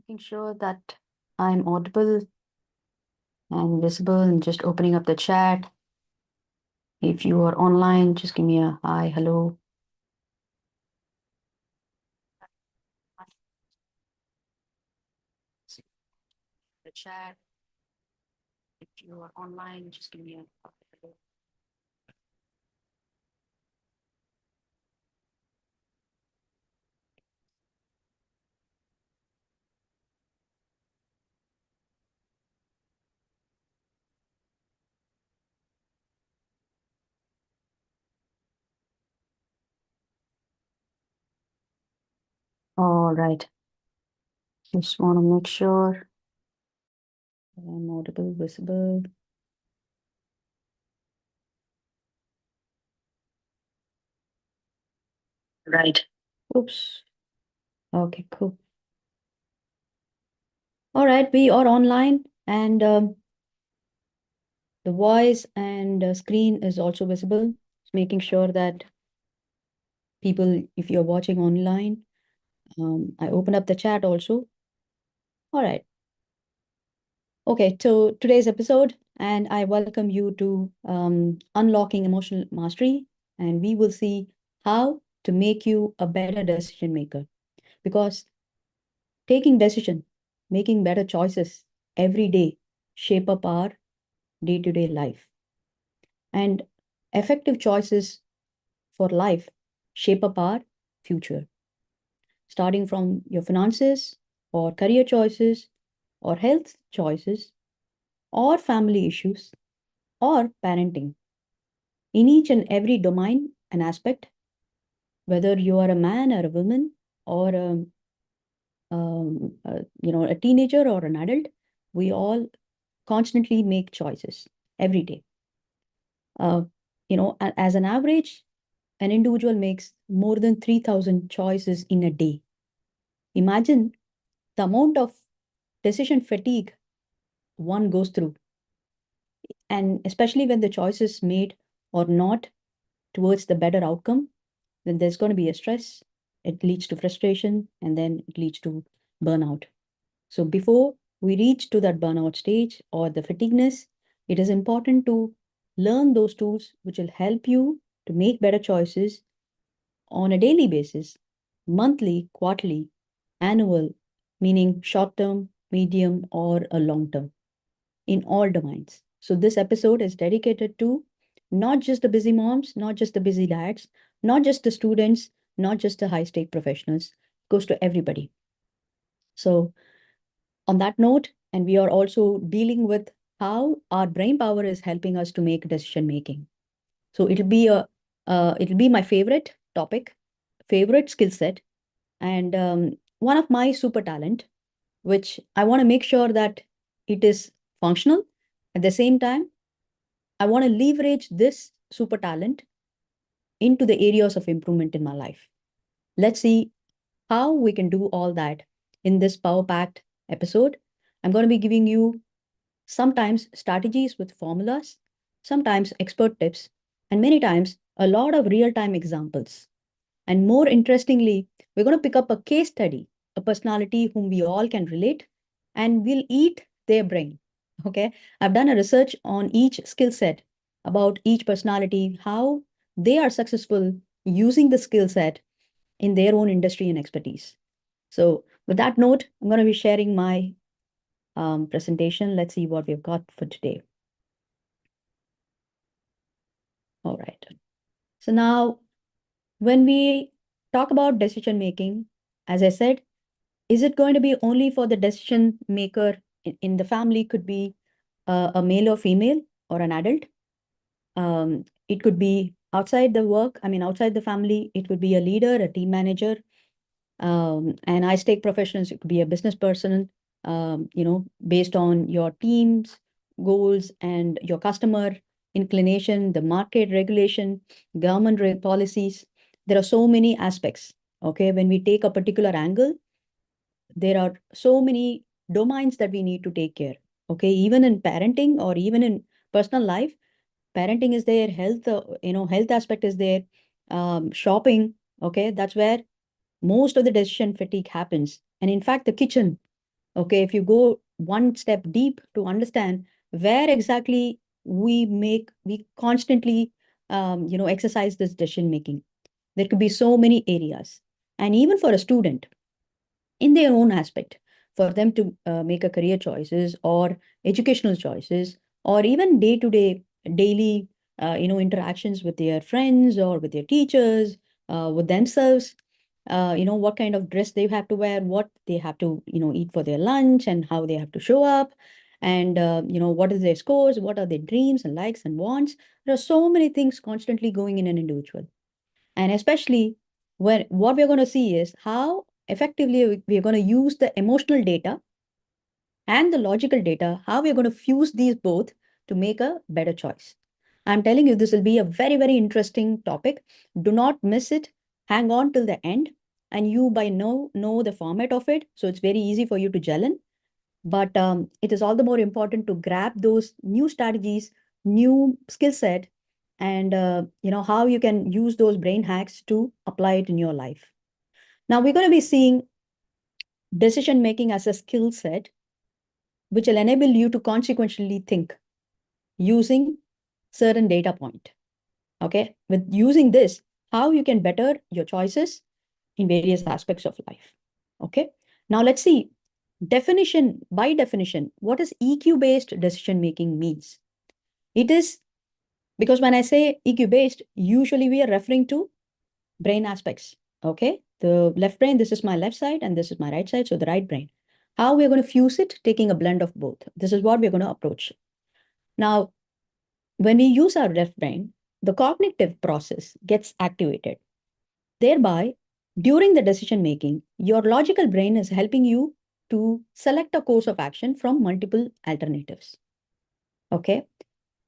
Making sure that I'm audible and visible and just opening up the chat. If you are online, just give me a hi, hello. The chat. If you are online, just give me a hi, hello. All right. Just want to make sure I'm audible, visible. Right. Oops. Okay, cool. All right, we are online and the voice and screen is also visible. Just making sure that people, if you're watching online, I open up the chat also. All right. Okay, so today's episode, and I welcome you to Unlocking Emotional Mastery, and we will see how to make you a better decision maker. Because taking decision, making better choices every day shape up our day-to-day life. And effective choices for life shape up our future, starting from your finances or career choices or health choices or family issues or parenting. In each and every domain and aspect, whether you are a man or a woman or a teenager or an adult, we all constantly make choices every day. As an average, an individual makes more than 3,000 choices in a day. Imagine the amount of decision fatigue one goes through, and especially when the choices made or not towards the better outcome, then there's going to be a stress. It leads to frustration and then it leads to burnout. So before we reach to that burnout stage or the fatigueness, it is important to learn those tools which will help you to make better choices on a daily basis, monthly, quarterly, annual, meaning short term, medium, or a long term in all domains. So this episode is dedicated to not just the busy moms, not just the busy dads, not just the students, not just the high stake professionals. It goes to everybody. So on that note, and we are also dealing with how our brain power is helping us to make decision making. So it'll be my favorite topic, favorite skill set, and one of my super talent, which I want to make sure that it is functional. At the same time, I want to leverage this super talent into the areas of improvement in my life. Let's see how we can do all that in this power packed episode. I'm going to be giving you sometimes strategies with formulas, sometimes expert tips, and many times a lot of real time examples. And more interestingly, we're going to pick up a case study, a personality whom we all can relate, and we'll eat their brain. Okay. I've done a research on each skill set about each personality, how they are successful using the skill set in their own industry and expertise. So, with that note, I'm going to be sharing my presentation. Let's see what we've got for today. All right. So, now when we talk about decision making, as I said, is it going to be only for the decision maker in the family? Could be a male or female or an adult. It could be outside the work. I mean, outside the family, it could be a leader, a team manager, and I stake professionals. It could be a business person. Based on your team's goals and your customer inclination, the market regulation, government policies. There are so many aspects. Okay, when we take a particular angle, there are so many domains that we need to take care. Okay, even in parenting or even in personal life, parenting is there, health, health aspect is there, shopping. Okay, that's where most of the decision fatigue happens. And in fact, the kitchen, Okay, if you go one step deep to understand where exactly we constantly, exercise this decision making. There could be so many areas. And even for a student, in their own aspect, for them to make a career choices or educational choices, or even day-to-day, daily, interactions with their friends or with their teachers, with themselves, what kind of dress they have to wear, what they have to, eat for their lunch, and how they have to show up, and, what is their scores, what are their dreams and likes and wants. There are so many things constantly going in an individual. And especially when what we're going to see is how effectively we're going to use the emotional data and the logical data, how we're going to fuse these both to make a better choice. I'm telling you, this will be a very, very interesting topic. Do not miss it. Hang on till the end. And you by now know the format of it. So it's very easy for you to gel in. But it is all the more important to grab those new strategies, new skill set, and how you can use those brain hacks to apply it in your life. Now we're going to be seeing decision making as a skill set, which will enable you to consequentially think using certain data point. Okay, with using this, how you can better your choices in various aspects of life. Okay, now let's see definition by definition, what is EQ based decision making means. It is because when I say EQ based, usually we are referring to brain aspects. Okay, the left brain, this is my left side and this is my right side, so the right brain. How we're going to fuse it, taking a blend of both. This is what we're going to approach. Now, when we use our left brain, the cognitive process gets activated. Thereby, during the decision making, your logical brain is helping you to select a course of action from multiple alternatives. Okay.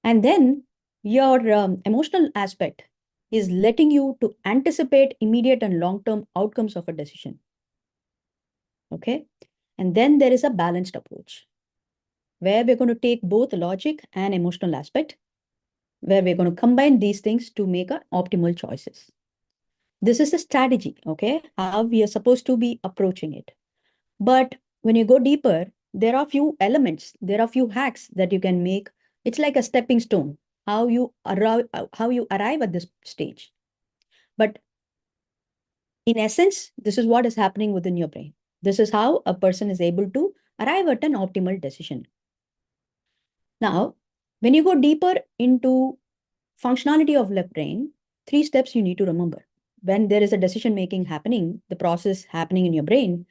And then your emotional aspect is letting you to anticipate immediate and long-term outcomes of a decision. Okay. And then there is a balanced approach where we're going to take both logic and emotional aspect, where we're going to combine these things to make optimal choices. This is a strategy, okay, how we are supposed to be approaching it. But when you go deeper, there are few elements, there are few hacks that you can make. It's like a stepping stone, how you arrive at this stage. But in essence, this is what is happening within your brain. This is how a person is able to arrive at an optimal decision. Now, when you go deeper into functionality of left brain, 3 steps you need to remember. When there is a decision making happening, the process happening in your brain,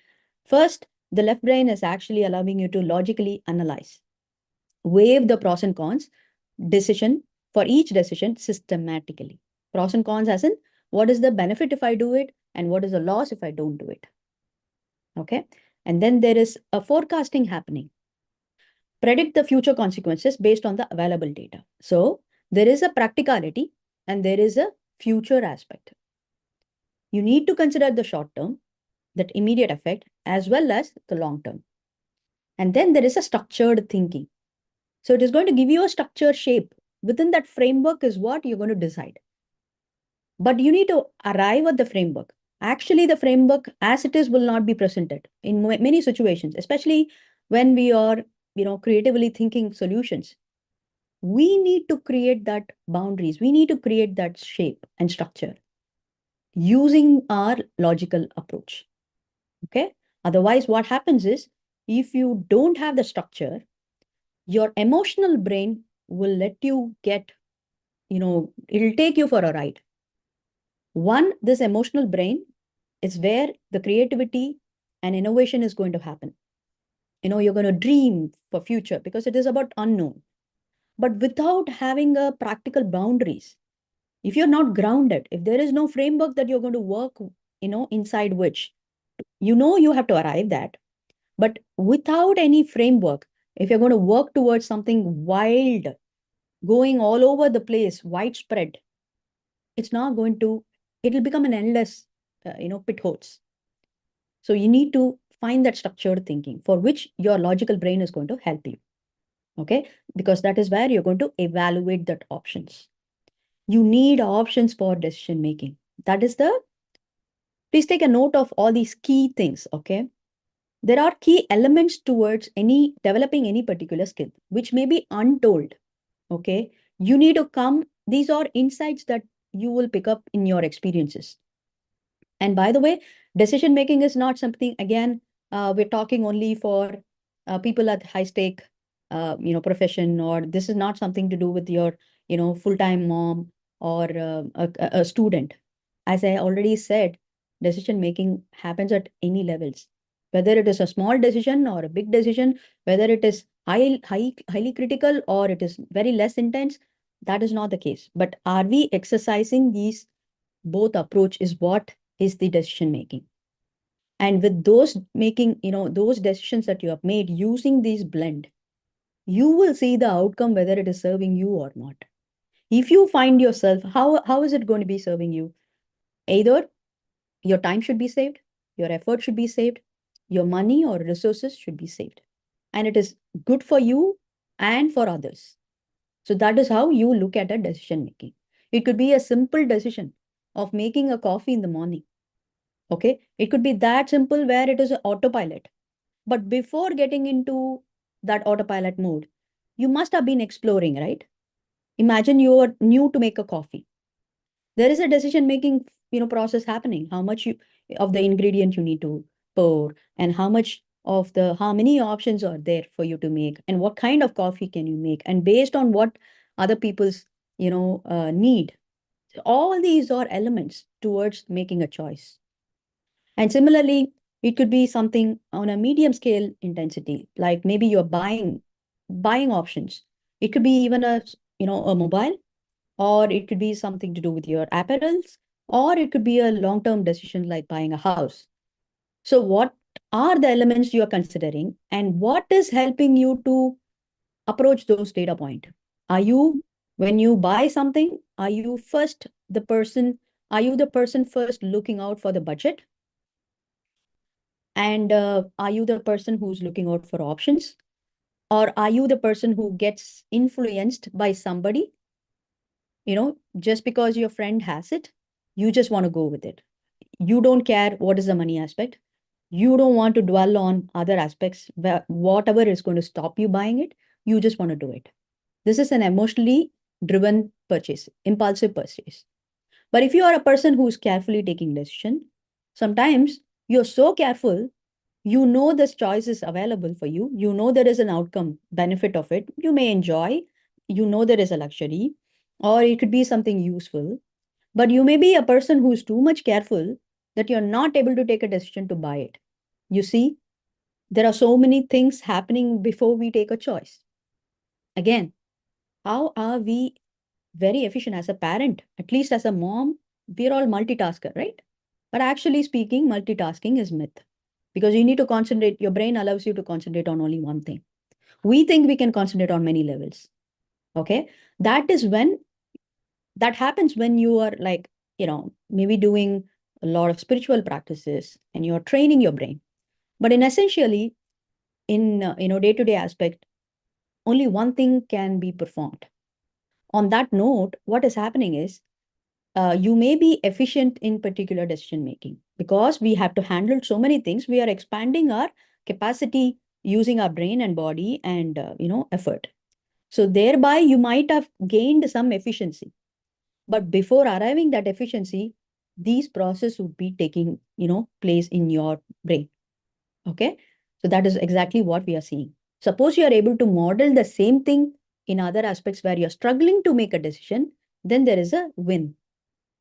first, the left brain is actually allowing you to logically analyze, weigh the pros and cons, decision for each decision systematically. Pros and cons as in, what is the benefit if I do it and what is the loss if I don't do it? Okay. And then there is a forecasting happening. Predict the future consequences based on the available data. So there is a practicality and there is a future aspect. You need to consider the short term, that immediate effect, as well as the long term. And then there is a structured thinking. So it is going to give you a structured shape. Within that framework is what you're going to decide. But you need to arrive at the framework. Actually, the framework as it is will not be presented in many situations, especially when we are, creatively thinking solutions. We need to create that boundaries. We need to create that shape and structure using our logical approach. Okay. Otherwise, what happens is if you don't have the structure, your emotional brain will let you get, it'll take you for a ride. One, this emotional brain is where the creativity and innovation is going to happen. You're going to dream for future because it is about unknown. But without having a practical boundaries, if you're not grounded, if there is no framework that you're going to work, inside which, you have to arrive that. But without any framework, if you're going to work towards something wild, going all over the place, widespread, it's not going to, it'll become an endless, pit holes. So you need to find that structured thinking for which your logical brain is going to help you. Okay. Because that is where you're going to evaluate that options. You need options for decision making. That is please take a note of all these key things. Okay. there are key elements towards developing any particular skill, which may be untold. Okay. You need to come, these are insights that you will pick up in your experiences. And by the way, decision making is not something, again, we're talking only for people at high stake, profession, or this is not something to do with your, full-time mom or a student. As I already said, decision making happens at any levels, whether it is a small decision or a big decision, whether it is highly critical or it is very less intense. That is not the case. But are we exercising these both approach is what is the decision making? And with those making, those decisions that you have made using these blend, you will see the outcome, whether it is serving you or not. If you find yourself, how is it going to be serving you? Either your time should be saved, your effort should be saved, your money or resources should be saved. And it is good for you and for others. So that is how you look at a decision making. It could be a simple decision of making a coffee in the morning. Okay. It could be that simple where it is an autopilot. But before getting into that autopilot mode, you must have been exploring, right? Imagine you are new to make a coffee. There is a decision making, process happening. How much of the ingredient you need to pour, and how many options are there for you to make, and what kind of coffee can you make, and based on what other people's, need. All these are elements towards making a choice. And similarly, it could be something on a medium scale intensity, like maybe you're buying options. It could be even a mobile, or it could be something to do with your apparels, or it could be a long-term decision like buying a house. So what are the elements you are considering, and what is helping you to approach those data point? Are you, when you buy something, are you the person first looking out for the budget? And are you the person who's looking out for options? Or are you the person who gets influenced by somebody? Just because your friend has it, you just want to go with it. You don't care what is the money aspect. You don't want to dwell on other aspects, whatever is going to stop you buying it. You just want to do it. This is an emotionally driven purchase, impulsive purchase. But if you are a person who's carefully taking decision, sometimes you're so careful, this choice is available for you. There is an outcome benefit of it. You may enjoy, there is a luxury, or it could be something useful. But you may be a person who's too much careful that you're not able to take a decision to buy it. You see, there are so many things happening before we take a choice. Again, how are we very efficient as a parent? At least as a mom, we're all multitasker, right? But actually speaking, multitasking is myth, because you need to concentrate. Your brain allows you to concentrate on only one thing. We think we can concentrate on many levels. Okay. That happens when you are like, maybe doing a lot of spiritual practices and you're training your brain. But essentially, in, day-to-day aspect, only one thing can be performed. On that note, what is happening is, you may be efficient in particular decision making because we have to handle so many things. We are expanding our capacity using our brain and body and effort. So thereby you might have gained some efficiency. But before arriving that efficiency, these processes would be taking place in your brain. Okay, so that is exactly what we are seeing. Suppose you are able to model the same thing in other aspects where you're struggling to make a decision, then there is a win.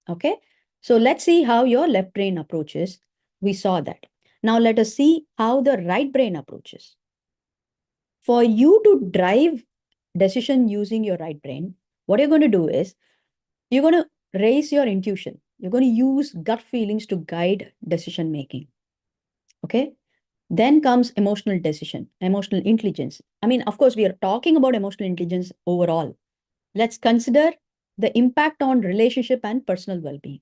Okay, so let's see how your left brain approaches. We saw that. Now let us see how the right brain approaches. For you to drive decision using your right brain, what you're going to do is you're going to raise your intuition. You're going to use gut feelings to guide decision making. Okay. Then comes emotional intelligence. I mean, of course, we are talking about emotional intelligence overall. Let's consider the impact on relationship and personal well-being.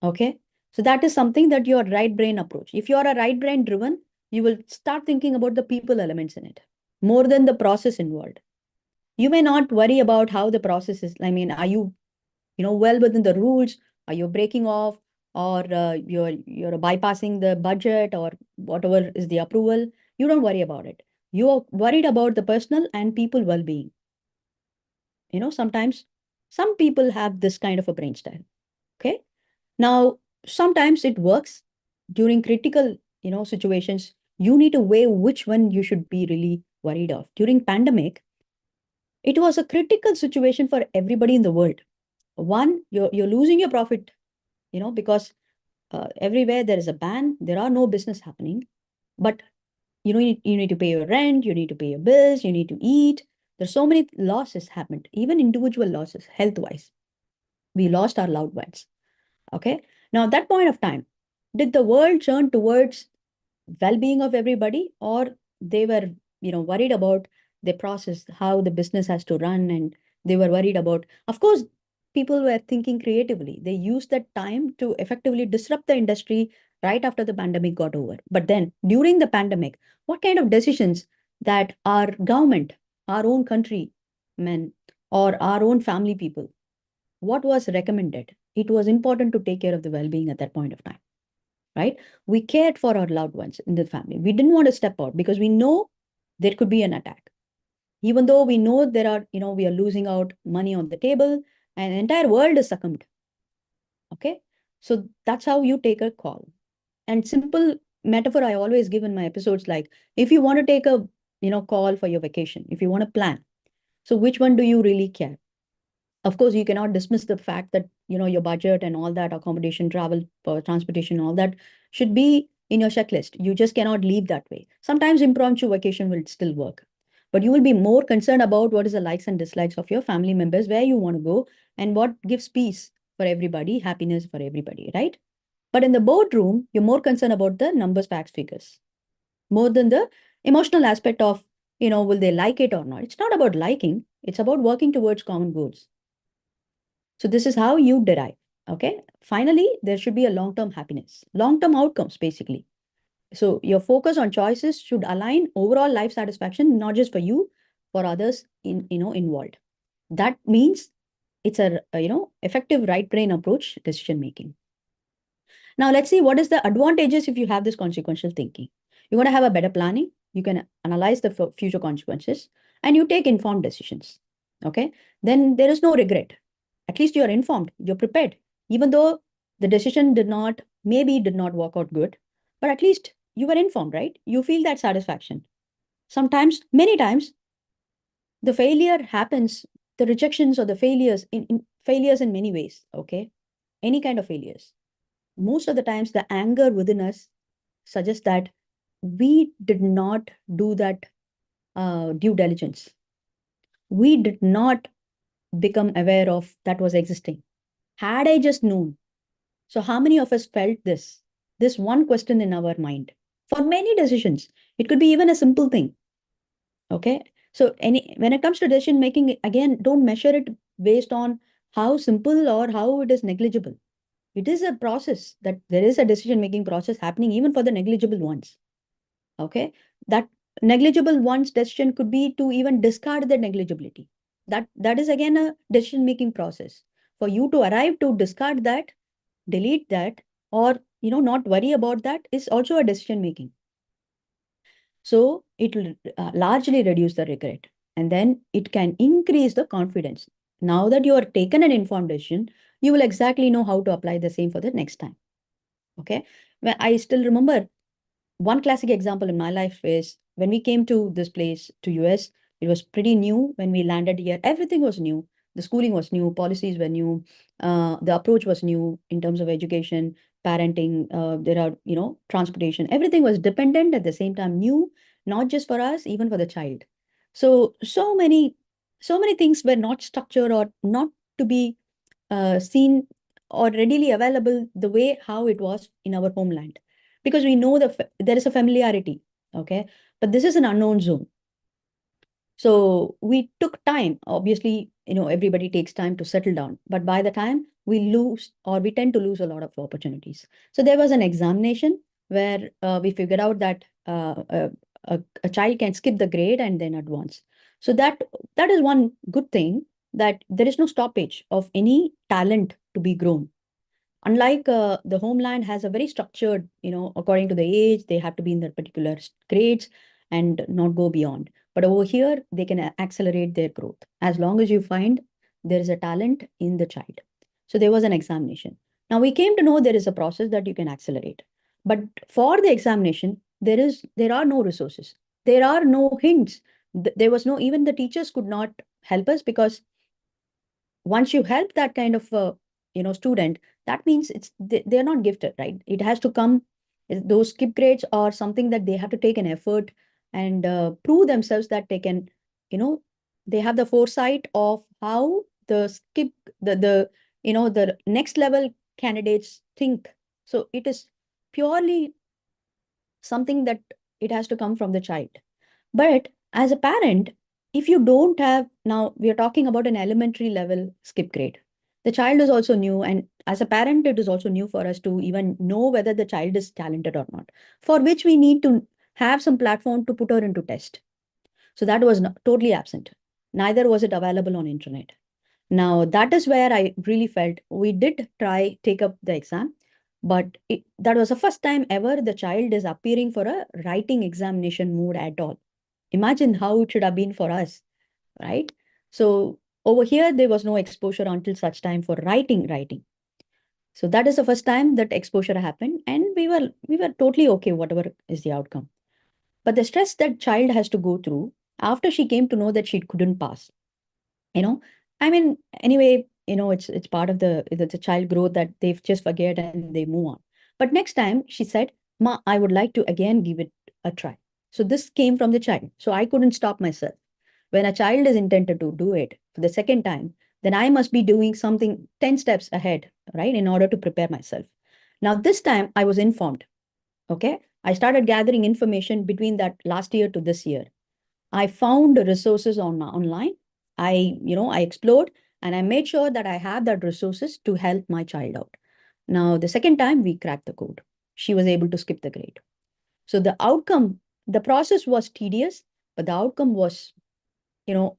Okay. So that is something that your right brain approach. If you are a right brain driven, you will start thinking about the people elements in it more than the process involved. You may not worry about how the process is. I mean, are you, well within the rules? Are you breaking off? or you're bypassing the budget or whatever is the approval, you don't worry about it. You are worried about the personal and people well-being. Sometimes some people have this kind of a brain style. Okay. Now, sometimes it works during critical, situations. You need to weigh which one you should be really worried of. During pandemic, it was a critical situation for everybody in the world. One, you're losing your profit, because everywhere there is a ban, there are no business happening. But you need to pay your rent, you need to pay your bills, you need to eat. There's so many losses happened, even individual losses, health-wise. We lost our loved ones. Okay. Now, at that point of time, did the world turn towards well-being of everybody, or they were, worried about the process, how the business has to run, and they were worried about, of course, people were thinking creatively. They used that time to effectively disrupt the industry right after the pandemic got over. But then during the pandemic, what kind of decisions that our government, our own country men, or our own family people, what was recommended? It was important to take care of the well-being at that point of time, right? We cared for our loved ones in the family. We didn't want to step out because we know there could be an attack. Even though we know there are, we are losing out money on the table and the entire world is succumbed. Okay. So that's how you take a call. And simple metaphor I always give in my episodes, like if you want to take a, call for your vacation, if you want to plan, so which one do you really care? Of course, you cannot dismiss the fact that your budget and all that, accommodation, travel, transportation, all that should be in your checklist. You just cannot leave that way. Sometimes impromptu vacation will still work, but you will be more concerned about what is the likes and dislikes of your family members, where you want to go, and what gives peace for everybody, happiness for everybody, right? But in the boardroom, you're more concerned about the numbers, facts, figures, more than the emotional aspect of, will they like it or not? It's not about liking, it's about working towards common goals. So this is how you derive. Okay. Finally, there should be a long-term happiness, long-term outcomes, basically. So your focus on choices should align overall life satisfaction, not just for you, for others involved. That means it's a effective right brain approach decision making. Now let's see what is the advantages if you have this consequential thinking. You're going to have a better planning. You can analyze the future consequences and you take informed decisions. Okay. Then there is no regret. At least you're informed, you're prepared, even though the decision maybe did not work out good, but at least you were informed, right? You feel that satisfaction. Sometimes, many times, the failure happens, the rejections or the failures in failures in many ways. Okay. Any kind of failures. Most of the times, the anger within us suggests that we did not do that due diligence. We did not become aware of that was existing. Had I just known. So how many of us felt this one question in our mind for many decisions? It could be even a simple thing. Okay. So when it comes to decision making, again, don't measure it based on how simple or how it is negligible. It is a process, that there is a decision making process happening even for the negligible ones. Okay. That negligible one's decision could be to even discard the negligibility. That is again a decision making process. For you to arrive to discard that, delete that, or not worry about that is also a decision making. So it will largely reduce the regret, and then it can increase the confidence. Now that you are taken an informed decision, you will exactly know how to apply the same for the next time. Okay. When I still remember one classic example in my life is when we came to this place, to US. It was pretty new when we landed here. Everything was new. The schooling was new, policies were new, the approach was new in terms of education, parenting. There are transportation. Everything was dependent at the same time, new, not just for us, even for the child. So many things were not structured or not to be seen or readily available the way how it was in our homeland, because we know there is a familiarity. Okay. But this is an unknown zone. So we took time. Obviously, everybody takes time to settle down, but by the time we tend to lose a lot of opportunities. So there was an examination where we figured out that a child can skip the grade and then advance. So that is one good thing, that there is no stoppage of any talent to be grown. Unlike the homeland has a very structured, according to the age, they have to be in their particular grades and not go beyond. But over here, they can accelerate their growth as long as you find there is a talent in the child. So there was an examination. Now we came to know there is a process that you can accelerate. But for the examination, there are no resources. There are no hints. There was no, even the teachers could not help us, because once you help that kind of student, that means they're not gifted, right? It has to come, those skip grades are something that they have to take an effort and prove themselves that they can, you know they have the foresight of how the skip the next level candidates think. So it is purely something that it has to come from the child. But as a parent, if you don't have, now we are talking about an elementary level skip grade. The child is also new, and as a parent, it is also new for us to even know whether the child is talented or not, for which we need to have some platform to put her into test. So that was not, totally absent. Neither was it available on internet. Now, that is where I really felt we did try take up the exam, but that was the first time ever the child is appearing for a writing examination mode at all. Imagine how it should have been for us, right? So over here, there was no exposure until such time for writing. So that is the first time that exposure happened, and we were totally okay, whatever is the outcome. But the stress that child has to go through after she came to know that she couldn't pass, you know I mean, anyway, it's part of the child growth that they just forget and they move on. But next time she said, ma, I would like to again give it a try. So this came from the child, so I couldn't stop myself. When a child is intended to do it for the second time, then I must be doing something 10 steps ahead, right, in order to prepare myself. Now this time I was informed. Okay, I started gathering information between that last year to this year. I found resources online. I explored, and I made sure that I had that resources to help my child out. Now, the second time we cracked the code, she was able to skip the grade. So the outcome, the process was tedious, but the outcome was,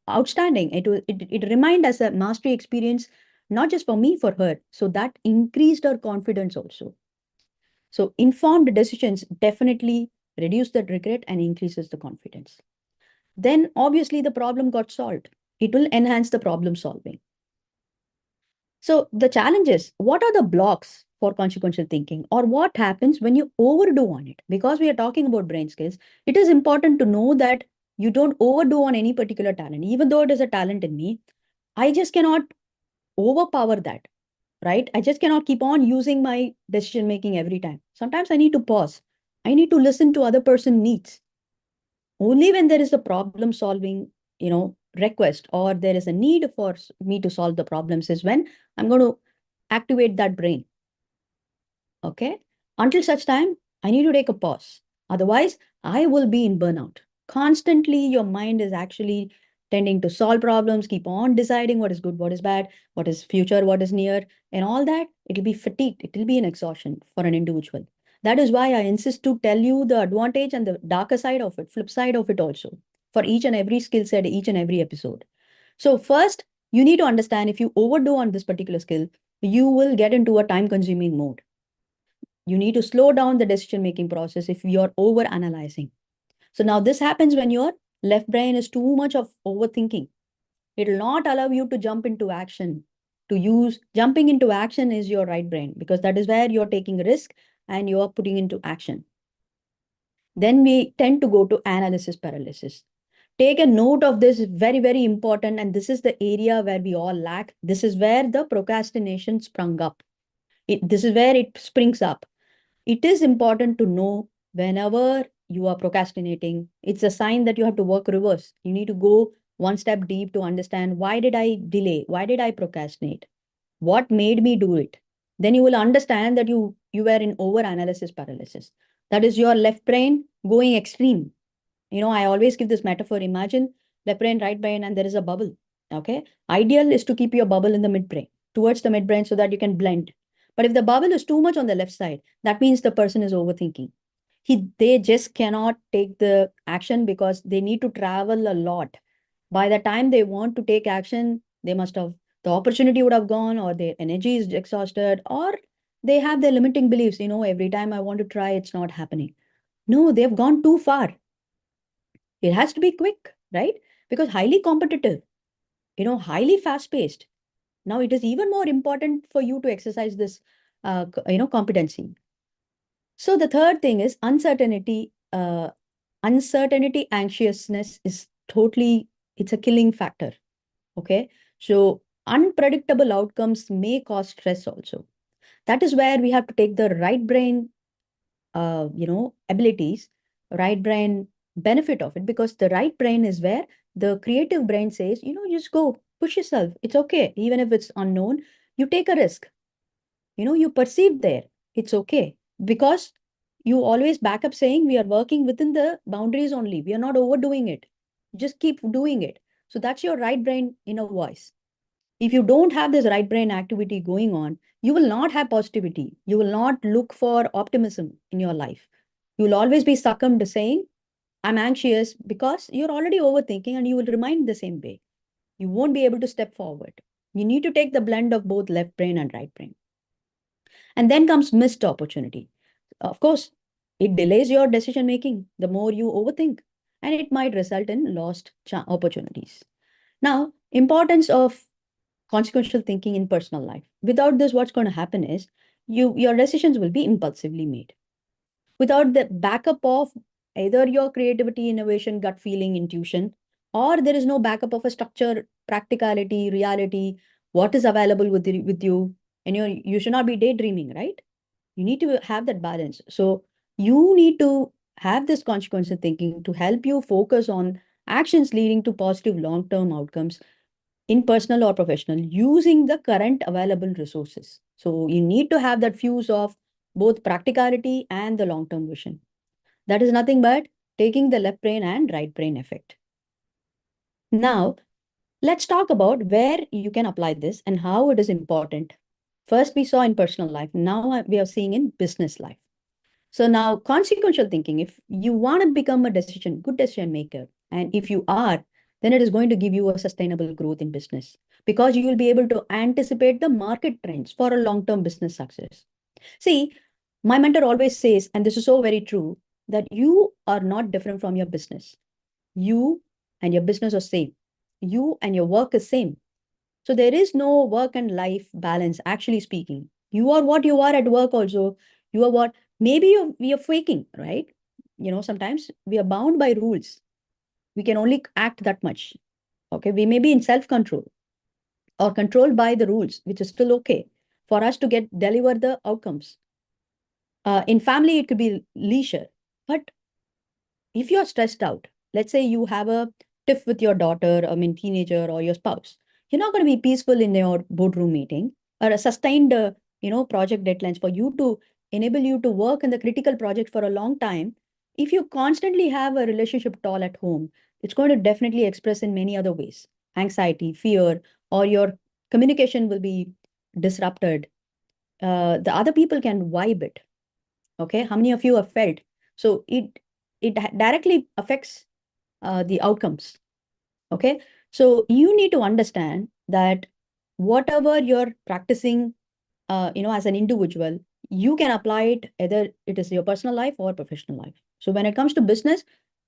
outstanding. It remained as a mastery experience, not just for me, for her. So that increased her confidence also. So informed decisions definitely reduce the regret and increases the confidence. Then obviously the problem got solved. It will enhance the problem solving. So the challenge is, what are the blocks for consequential thinking, or what happens when you overdo on it? Because we are talking about brain skills, it is important to know that you don't overdo on any particular talent. Even though it is a talent in me, I just cannot overpower that, right? I just cannot keep on using my decision making every time. Sometimes I need to pause. I need to listen to other person needs. Only when there is a problem solving, request, or there is a need for me to solve the problems, is when I'm going to activate that brain. Okay. Until such time, I need to take a pause. Otherwise, I will be in burnout. Constantly, your mind is actually tending to solve problems, keep on deciding what is good, what is bad, what is future, what is near, and all that. It'll be fatigued. It will be an exhaustion for an individual. That is why I insist to tell you the advantage and the darker side of it, flip side of it also, for each and every skill set, each and every episode. So first, you need to understand, if you overdo on this particular skill, you will get into a time consuming mode. You need to slow down the decision making process if you're over analyzing. So now this happens when your left brain is too much of overthinking. It will not allow you to jump into action. To use jumping into action is your right brain, because that is where you're taking risk and you're putting into action. Then we tend to go to analysis paralysis. Take a note of this, very, very important. And this is the area where we all lack. This is where the procrastination sprung up. This is where it springs up. It is important to know whenever you are procrastinating, it's a sign that you have to work reverse. You need to go one step deep to understand, why did I delay? Why did I procrastinate? What made me do it? Then you will understand that you were in over analysis paralysis. That is your left brain going extreme. I always give this metaphor. Imagine left brain, right brain, and there is a bubble. Okay. Ideal is to keep your bubble in the midbrain, towards the midbrain, so that you can blend. But if the bubble is too much on the left side, that means the person is overthinking. They just cannot take the action because they need to travel a lot. By the time they want to take action, they must have, the opportunity would have gone, or their energy is exhausted, or they have their limiting beliefs. Every time I want to try, it's not happening. No, they've gone too far. It has to be quick, right? Because highly competitive, highly fast paced. Now it is even more important for you to exercise this, competency. So the third thing is uncertainty. Uncertainty, anxiousness is totally, it's a killing factor. Okay. So unpredictable outcomes may cause stress also. That is where we have to take the right brain, abilities, right brain benefit of it, because the right brain is where the creative brain says, just go push yourself. It's okay. Even if it's unknown, you take a risk. You perceive there. It's okay. Because you always back up saying we are working within the boundaries only. We are not overdoing it. Just keep doing it. So that's your right brain inner voice. If you don't have this right brain activity going on, you will not have positivity. You will not look for optimism in your life. You will always be succumbed to saying, I'm anxious, because you're already overthinking and you will remain the same way. You won't be able to step forward. You need to take the blend of both left brain and right brain. And then comes missed opportunity. Of course, it delays your decision making the more you overthink, and it might result in lost opportunities. Now, importance of consequential thinking in personal life. Without this, what's going to happen is your decisions will be impulsively made. Without the backup of either your creativity, innovation, gut feeling, intuition, or there is no backup of a structure, practicality, reality, what is available with you, and you should not be daydreaming, right? You need to have that balance. So you need to have this consequential thinking to help you focus on actions leading to positive long-term outcomes in personal or professional using the current available resources. So you need to have that fuse of both practicality and the long-term vision. That is nothing but taking the left brain and right brain effect. Now, let's talk about where you can apply this and how it is important. First, we saw in personal life. Now we are seeing in business life. So now consequential thinking, if you want to become a good decision maker, and if you are, then it is going to give you a sustainable growth in business, because you will be able to anticipate the market trends for a long-term business success. See, my mentor always says, and this is so very true, that you are not different from your business. You and your business are same. You and your work is same. So there is no work and life balance, actually speaking. You are what you are at work also. You are what, maybe we are faking, right? Sometimes we are bound by rules. We can only act that much. Okay. We may be in self-control or controlled by the rules, which is still okay for us to deliver the outcomes. In family, it could be leisure. But if you're stressed out, let's say you have a tiff with your daughter, teenager or your spouse, you're not going to be peaceful in your boardroom meeting, or a sustained, project deadlines for you to enable you to work in the critical project for a long time. If you constantly have a relationship toll at home, it's going to definitely express in many other ways, anxiety, fear, or your communication will be disrupted. The other people can vibe it. Okay, how many of you have felt? So it directly affects the outcomes. Okay, so you need to understand that whatever you're practicing, as an individual, you can apply it either it is your personal life or professional life. So when it comes to business,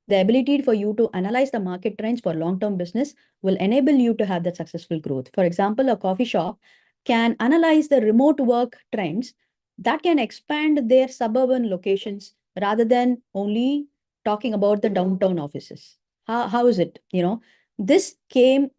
the ability for you to analyze the market trends for long-term business will enable you to have that successful growth. For example, a coffee shop can analyze the remote work trends that can expand their suburban locations rather than only talking about the downtown offices. How is it? This came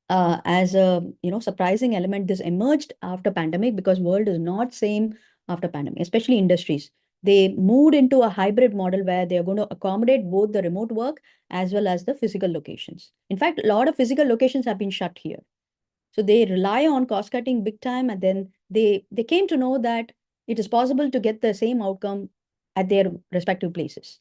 as a surprising element. This emerged after pandemic because world is not same after pandemic, especially industries. They moved into a hybrid model where they are going to accommodate both the remote work as well as the physical locations. In fact, a lot of physical locations have been shut here. So they rely on cost cutting big time, and then they came to know that it is possible to get the same outcome at their respective places.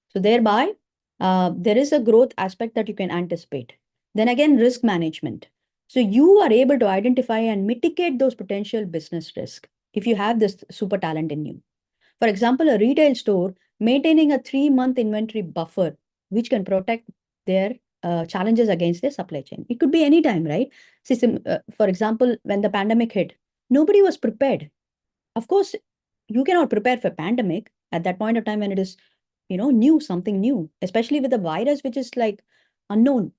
So thereby, there is a growth aspect that you can anticipate. Then again, risk management. So you are able to identify and mitigate those potential business risk if you have this super talent in you. For example, a retail store maintaining a 3-month inventory buffer, which can protect their challenges against their supply chain. It could be any time, right? For example, when the pandemic hit, nobody was prepared. Of course, you cannot prepare for pandemic at that point of time when it is, new, something new, especially with the virus, which is like unknown.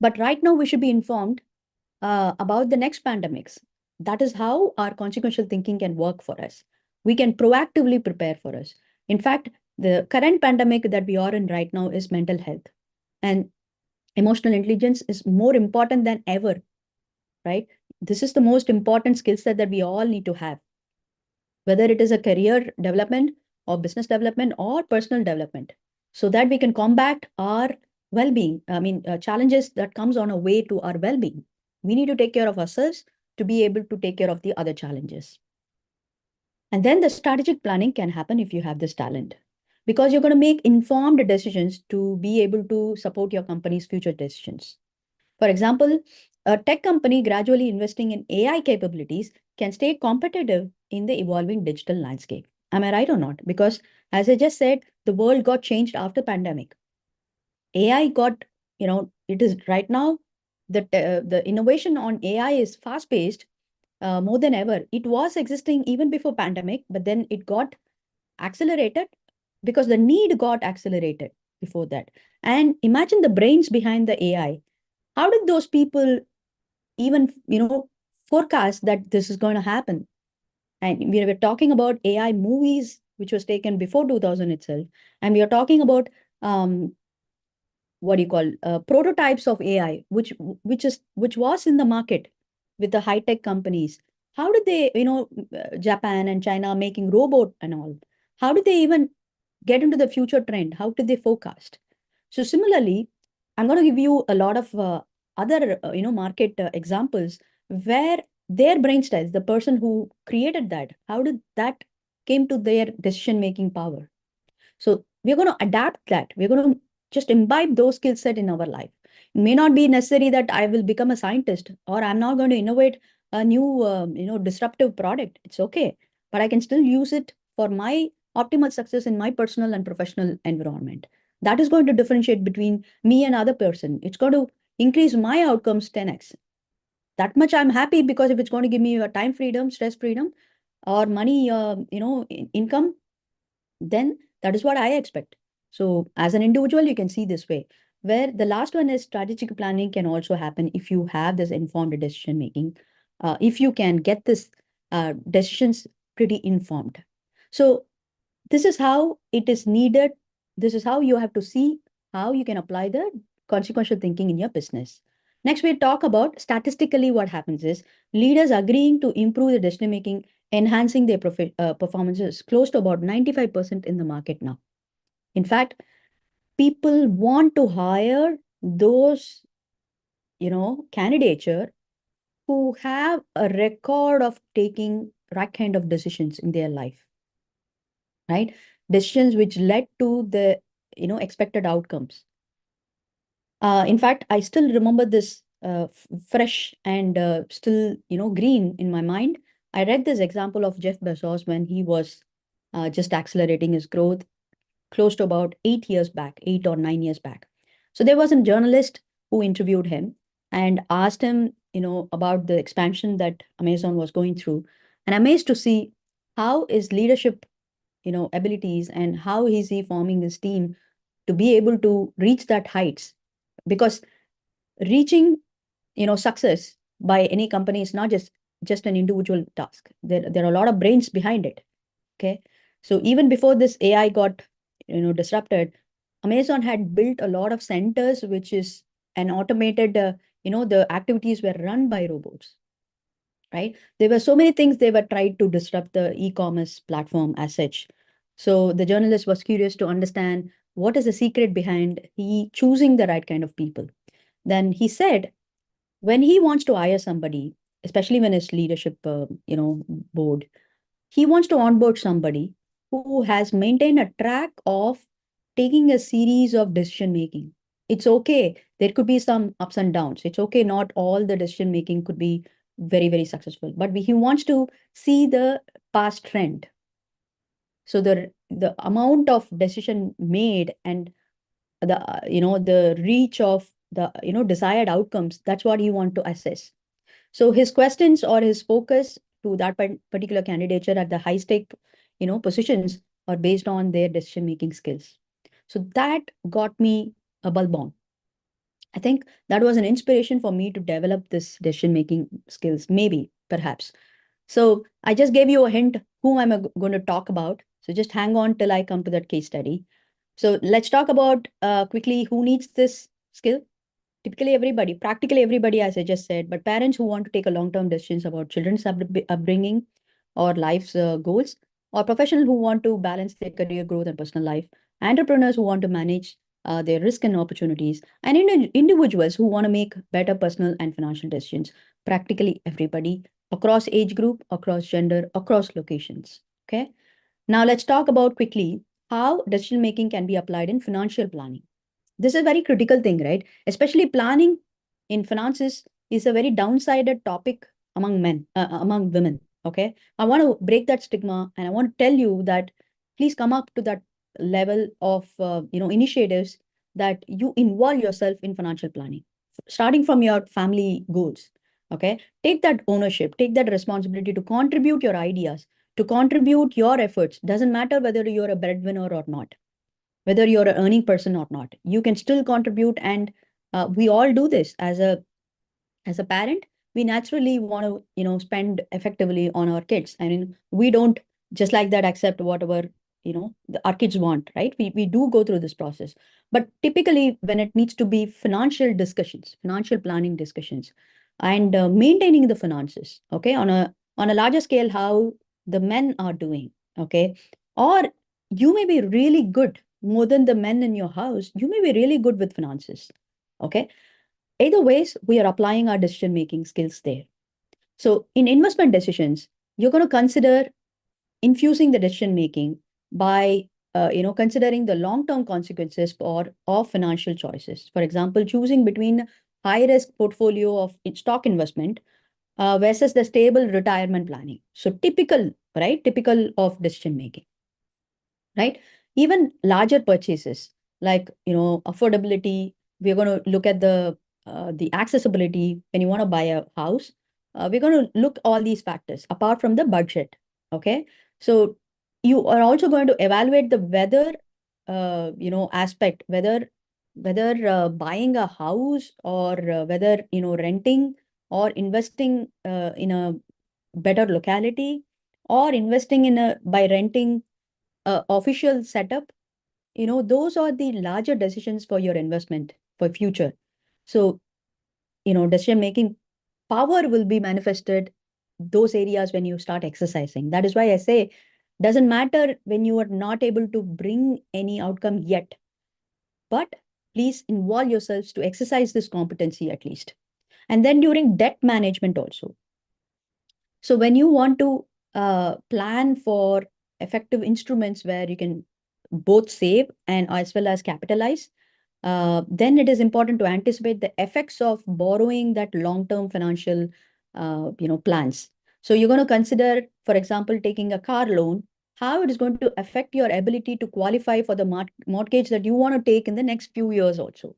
But right now, we should be informed about the next pandemics. That is how our consequential thinking can work for us. We can proactively prepare for us. In fact, the current pandemic that we are in right now is mental health. And emotional intelligence is more important than ever, right? This is the most important skill set that we all need to have, whether it is a career development or business development or personal development, so that we can combat our well-being. I mean, challenges that comes on a way to our well-being. We need to take care of ourselves to be able to take care of the other challenges. And then the strategic planning can happen if you have this talent, because you're going to make informed decisions to be able to support your company's future decisions. For example, a tech company gradually investing in AI capabilities can stay competitive in the evolving digital landscape. Am I right or not? Because as I just said, the world got changed after pandemic. AI got, it is right now, the innovation on AI is fast paced more than ever. It was existing even before pandemic, but then it got accelerated because the need got accelerated before that. And imagine the brains behind the AI. How did those people even, forecast that this is going to happen? And we were talking about AI movies, which was taken before 2000 itself. And we are talking about what do you call prototypes of AI, which was in the market with the high tech companies. How did they, Japan and China making robot and all? How did they even get into the future trend? How did they forecast? So similarly, I'm going to give you a lot of other, market examples where their brain styles, the person who created that, how did that came to their decision making power? So we're going to adapt that. We're going to just imbibe those skill set in our life. It may not be necessary that I will become a scientist or I'm not going to innovate a new, disruptive product. It's okay, but I can still use it for my optimal success in my personal and professional environment. That is going to differentiate between me and other person. It's going to increase my outcomes 10x. That much I'm happy, because if it's going to give me a time freedom, stress freedom, or money, income, then that is what I expect. So as an individual, you can see this way, where the last one is strategic planning can also happen if you have this informed decision making, if you can get this decisions pretty informed. So this is how it is needed. This is how you have to see how you can apply the consequential thinking in your business. Next, we talk about statistically what happens is leaders agreeing to improve the decision making, enhancing their performances close to about 95% in the market now. In fact, people want to hire those, candidature who have a record of taking right kind of decisions in their life, right? Decisions which led to the, expected outcomes. In fact, I still remember this fresh and still, green in my mind. I read this example of Jeff Bezos when he was just accelerating his growth close to about 8 years back, 8 or 9 years back. So there was a journalist who interviewed him and asked him, about the expansion that Amazon was going through, and amazed to see how his leadership, abilities, and how is he forming his team to be able to reach that heights. Because reaching, success by any company is not just an individual task. There are a lot of brains behind it. Okay. So even before this AI got, disrupted, Amazon had built a lot of centers, which is an automated, the activities were run by robots, right? There were so many things they were tried to disrupt the e-commerce platform as such. So the journalist was curious to understand what is the secret behind he choosing the right kind of people. Then he said, when he wants to hire somebody, especially when it's leadership, board, he wants to onboard somebody who has maintained a track of taking a series of decision making. It's okay. There could be some ups and downs. It's okay. Not all the decision making could be very, very successful, but he wants to see the past trend. So the amount of decision made and the, the reach of the, desired outcomes, that's what he want to assess. So his questions or his focus to that particular candidature at the high stake, positions or based on their decision making skills. So that got me a bulb on. I think that was an inspiration for me to develop this decision making skills, maybe, perhaps. So I just gave you a hint who I'm going to talk about. So just hang on till I come to that case study. So let's talk about quickly who needs this skill. Typically everybody, practically everybody, as I just said, but parents who want to take a long-term decisions about children's upbringing or life's goals, or professionals who want to balance their career growth and personal life, entrepreneurs who want to manage their risk and opportunities, and individuals who want to make better personal and financial decisions. Practically everybody across age group, across gender, across locations. Okay. Now let's talk about quickly how decision making can be applied in financial planning. This is a very critical thing, right? Especially planning in finances is a very downsided topic among men, among women. Okay. I want to break that stigma and I want to tell you that please come up to that level of, initiatives that you involve yourself in financial planning, starting from your family goals. Okay. Take that ownership, take that responsibility to contribute your ideas, to contribute your efforts. Doesn't matter whether you're a breadwinner or not, whether you're an earning person or not, you can still contribute. And we all do this as a parent. We naturally want to spend effectively on our kids. I mean, we don't just like that accept whatever our kids want, right? We do go through this process, but typically when it needs to be financial discussions, financial planning discussions, and maintaining the finances, okay, on a larger scale, how the men are doing, okay, or you may be really good, more than the men in your house, you may be really good with finances, okay. Either ways, we are applying our decision making skills there. So in investment decisions, you're going to consider infusing the decision making by considering the long term consequences of financial choices. For example, choosing between high risk portfolio of stock investment versus the stable retirement planning. So typical, right? Typical of decision making, right? Even larger purchases like affordability. We're going to look at the accessibility when you want to buy a house. We're going to look all these factors apart from the budget. Okay, so you are also going to evaluate the weather, aspect, whether buying a house or whether renting or investing in a better locality, or investing in a by renting official setup. Those are the larger decisions for your investment for future. So decision making power will be manifested those areas when you start exercising. That is why I say, doesn't matter when you are not able to bring any outcome yet, but please involve yourselves to exercise this competency at least. And then during debt management also, so when you want to plan for effective instruments where you can both save and as well as capitalize, then it is important to anticipate the effects of borrowing that long-term financial, plans. So you're going to consider, for example, taking a car loan, how it is going to affect your ability to qualify for the mortgage that you want to take in the next few years also.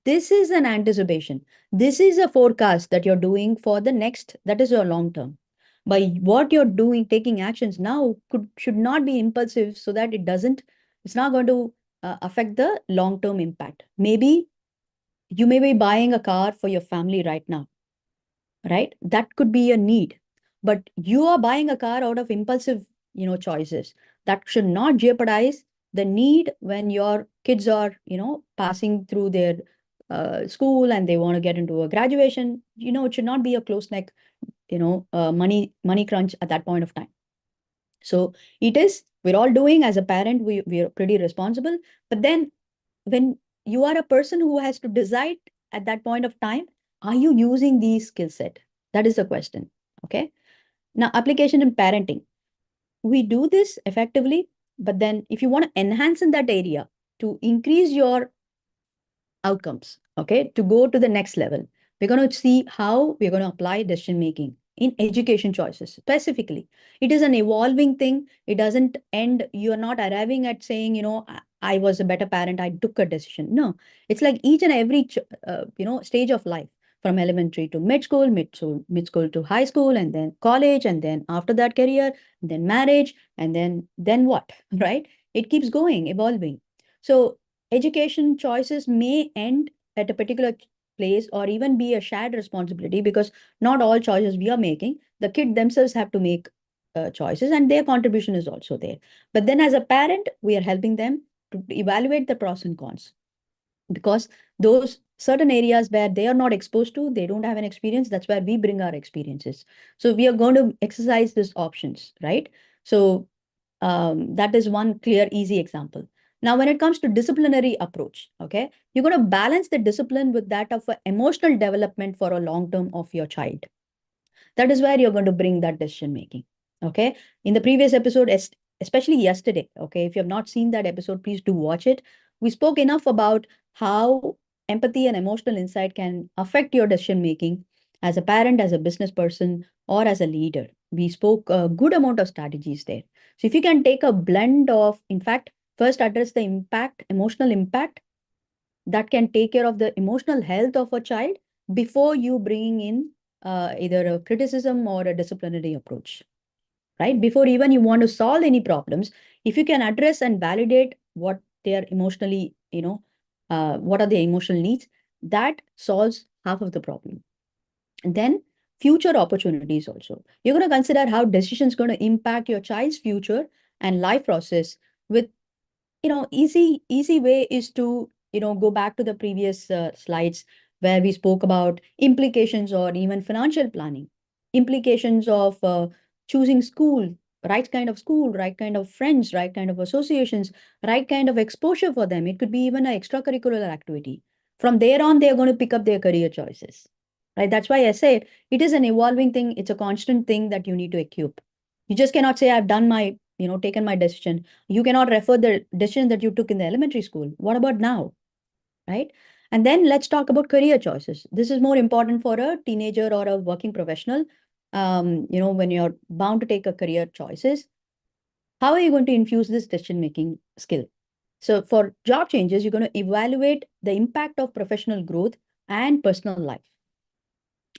This is an anticipation. This is a forecast that you're doing for the next, that is your long term. By what you're doing, taking actions now should not be impulsive so that it's not going to affect the long term impact. Maybe you may be buying a car for your family right now, right? That could be a need, but you are buying a car out of impulsive, choices. That should not jeopardize the need when your kids are, passing through their school and they want to get into a graduation. It should not be a close neck, money crunch at that point of time. So it is, we're all doing as a parent, we are pretty responsible. But then when you are a person who has to decide at that point of time, are you using these skill set? That is the question. Okay. Now, application in parenting. We do this effectively, but then if you want to enhance in that area to increase your outcomes, okay, to go to the next level, we're going to see how we're going to apply decision making in education choices specifically. It is an evolving thing. It doesn't end. You're not arriving at saying, I was a better parent, I took a decision. No, it's like each and every stage of life. from elementary to mid school to high school, and then college, and then after that career, then marriage, and then what, right? It keeps going, evolving. So education choices may end at a particular place or even be a shared responsibility, because not all choices we are making, the kid themselves have to make choices, and their contribution is also there. But then as a parent, we are helping them to evaluate the pros and cons, because those certain areas where they are not exposed to, they don't have an experience, that's where we bring our experiences. So we are going to exercise these options, right? So that is one clear, easy example. Now, when it comes to disciplinary approach, okay, you're going to balance the discipline with that of emotional development for a long term of your child. That is where you're going to bring that decision making. Okay. In the previous episode, especially yesterday, okay, if you have not seen that episode, please do watch it. We spoke enough about how empathy and emotional insight can affect your decision making as a parent, as a business person, or as a leader. We spoke a good amount of strategies there. So if you can take a blend of, in fact, first address the impact, emotional impact that can take care of the emotional health of a child before you bring in either a criticism or a disciplinary approach, right? Before even you want to solve any problems, if you can address and validate what they are emotionally, what are their emotional needs, that solves half of the problem. And then future opportunities also. You're going to consider how decisions going to impact your child's future and life process with, easy way is to, go back to the previous slides where we spoke about implications or even financial planning, implications of choosing school, right kind of friends, right kind of associations, right kind of exposure for them. It could be even an extracurricular activity. From there on, they're going to pick up their career choices, right? That's why I say it is an evolving thing. It's a constant thing that you need to equip. You just cannot say, I've done my, taken my decision. You cannot refer the decision that you took in the elementary school. What about now, right? And then let's talk about career choices. This is more important for a teenager or a working professional. When you're bound to take a career choices, how are you going to infuse this decision making skill? So for job changes, you're going to evaluate the impact of professional growth and personal life.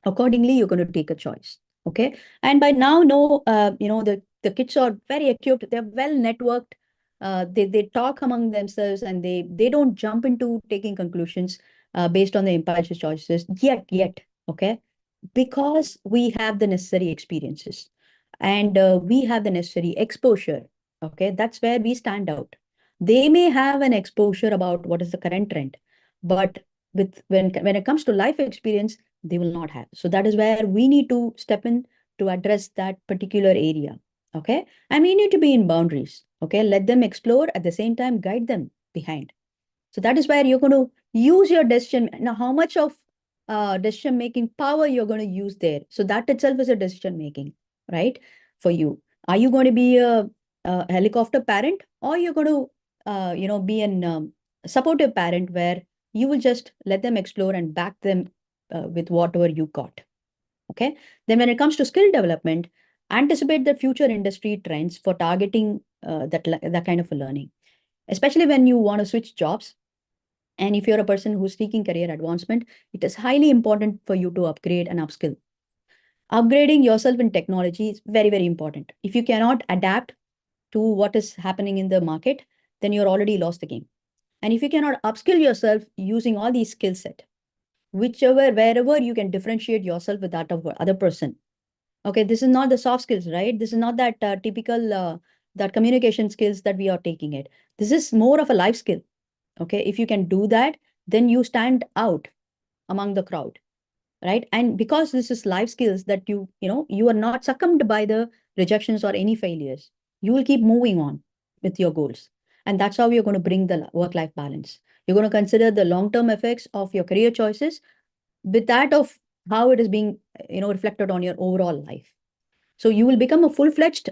Accordingly, you're going to take a choice. Okay. And by now, no, the kids are very equipped. They're well networked. They talk among themselves, and they don't jump into taking conclusions based on the impulsive choices yet. Okay. Because we have the necessary experiences, and we have the necessary exposure. Okay. That's where we stand out. They may have an exposure about what is the current trend, but when it comes to life experience, they will not have. So that is where we need to step in to address that particular area. Okay. And we need to be in boundaries. Okay. Let them explore, at the same time, guide them behind. So that is where you're going to use your decision. Now, how much of decision making power you're going to use there? So that itself is a decision making, right? For you. Are you going to be a helicopter parent, or you're going to, be an supportive parent where you will just let them explore and back them with whatever you got. Okay. Then when it comes to skill development, anticipate the future industry trends for targeting that kind of a learning, especially when you want to switch jobs. And if you're a person who's seeking career advancement, it is highly important for you to upgrade and upskill. Upgrading yourself in technology is very, very important. If you cannot adapt to what is happening in the market, then you're already lost the game. And if you cannot upskill yourself using all these skill set, wherever you can differentiate yourself with that of other person. Okay, this is not the soft skills, right? This is not that typical that communication skills that we are taking it. This is more of a life skill. Okay, if you can do that, then you stand out among the crowd, right? And because this is life skills that you are not succumbed by the rejections or any failures, you will keep moving on with your goals. And that's how you're going to bring the work-life balance. You're going to consider the long-term effects of your career choices with that of how it is being, reflected on your overall life. So you will become a full-fledged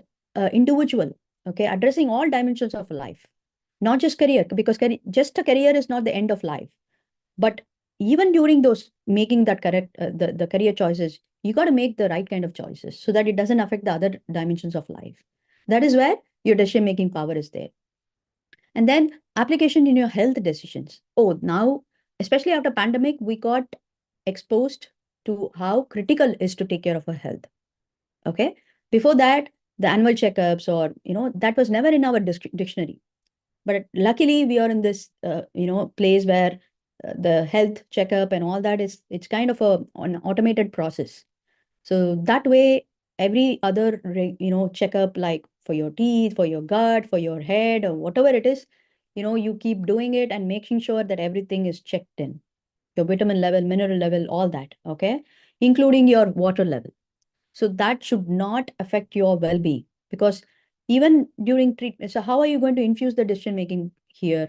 individual, okay, addressing all dimensions of life, not just career, because just a career is not the end of life. But even during those making that correct the career choices, you got to make the right kind of choices so that it doesn't affect the other dimensions of life. That is where your decision making power is there. And then application in your health decisions. Oh, now, especially after pandemic, we got exposed to how critical it is to take care of our health. Okay. Before that, the annual checkups or, that was never in our dictionary. But luckily, we are in this, place where the health checkup and all that it's kind of an automated process. So that way, every other, checkup, like for your teeth, for your gut, for your head, or whatever it is, you keep doing it and making sure that everything is checked in. Your vitamin level, mineral level, all that, okay? Including your water level. So that should not affect your well-being, because even during treatment, so how are you going to infuse the decision making here?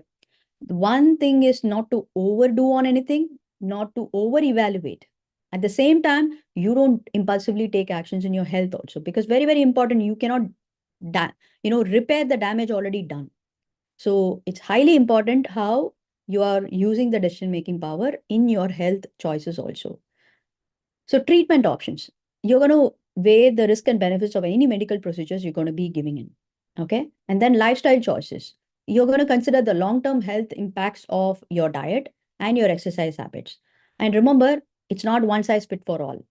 One thing is not to overdo on anything, not to over evaluate. At the same time, you don't impulsively take actions in your health also, because very, very important, you cannot repair the damage already done. So it's highly important how you are using the decision making power in your health choices also. So treatment options, you're going to weigh the risk and benefits of any medical procedures you're going to be giving in. Okay. And then lifestyle choices. You're going to consider the long-term health impacts of your diet and your exercise habits. And remember, it's not one size fit for all.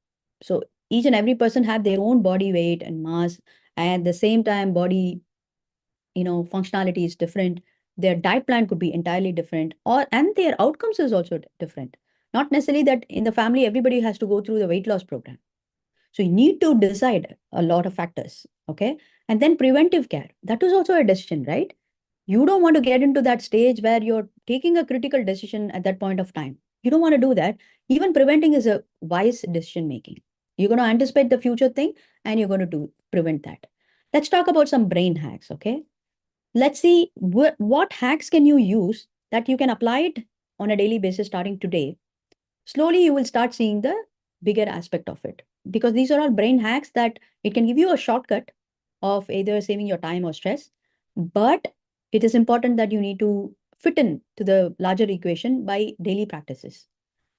So each and every person have their own body weight and mass, and at the same time, body, functionality is different. Their diet plan could be entirely different, and their outcomes is also different. Not necessarily that in the family, everybody has to go through the weight loss program. So you need to decide a lot of factors, okay? And then preventive care, that is also a decision, right? You don't want to get into that stage where you're taking a critical decision at that point of time. You don't want to do that. Even preventing is a wise decision making. You're going to anticipate the future thing and you're going to prevent that. Let's talk about some brain hacks, okay? Let's see what hacks can you use that you can apply it on a daily basis starting today. Slowly, you will start seeing the bigger aspect of it, because these are all brain hacks that it can give you a shortcut of either saving your time or stress. But it is important that you need to fit in to the larger equation by daily practices.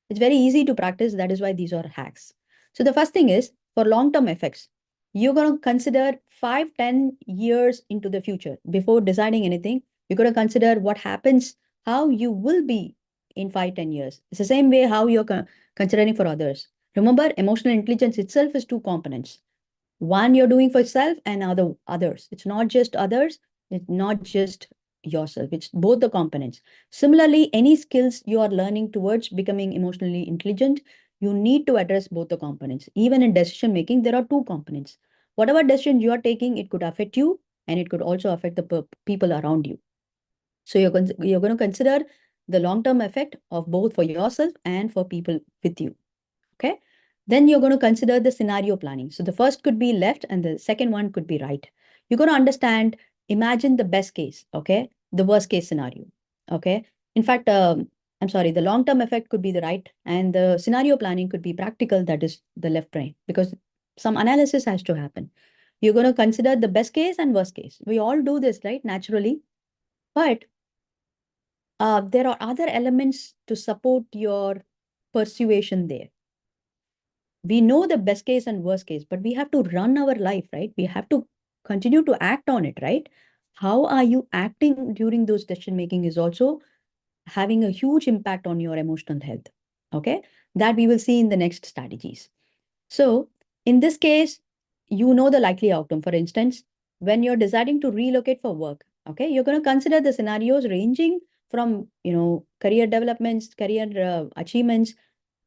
It's very easy to practice. That is why these are hacks. So the first thing is, for long-term effects, you're going to consider 5-10 years into the future before deciding anything. You're going to consider what happens, how you will be in 5-10 years. It's the same way how you're considering for others. Remember, emotional intelligence itself is two components. One you're doing for yourself and others. It's not just others. It's not just yourself. It's both the components. Similarly, any skills you are learning towards becoming emotionally intelligent, you need to address both the components. Even in decision making, there are two components. Whatever decision you are taking, it could affect you and it could also affect the people around you. So you're going to consider the long-term effect of both for yourself and for people with you. Okay. Then you're going to consider the scenario planning. So the first could be left and the second one could be right. You're going to understand, imagine the best case, okay? The worst case scenario, okay? In fact, I'm sorry, the long-term effect could be the right and the scenario planning could be practical, that is the left brain, because some analysis has to happen. You're going to consider the best case and worst case. We all do this, right? Naturally. But there are other elements to support your persuasion there. We know the best case and worst case, but we have to run our life, right? We have to continue to act on it, right? How are you acting during those decision making is also having a huge impact on your emotional health. Okay. That we will see in the next strategies. So in this case, you know the likely outcome. For instance, when you're deciding to relocate for work, okay, you're going to consider the scenarios ranging from, career developments, career achievements,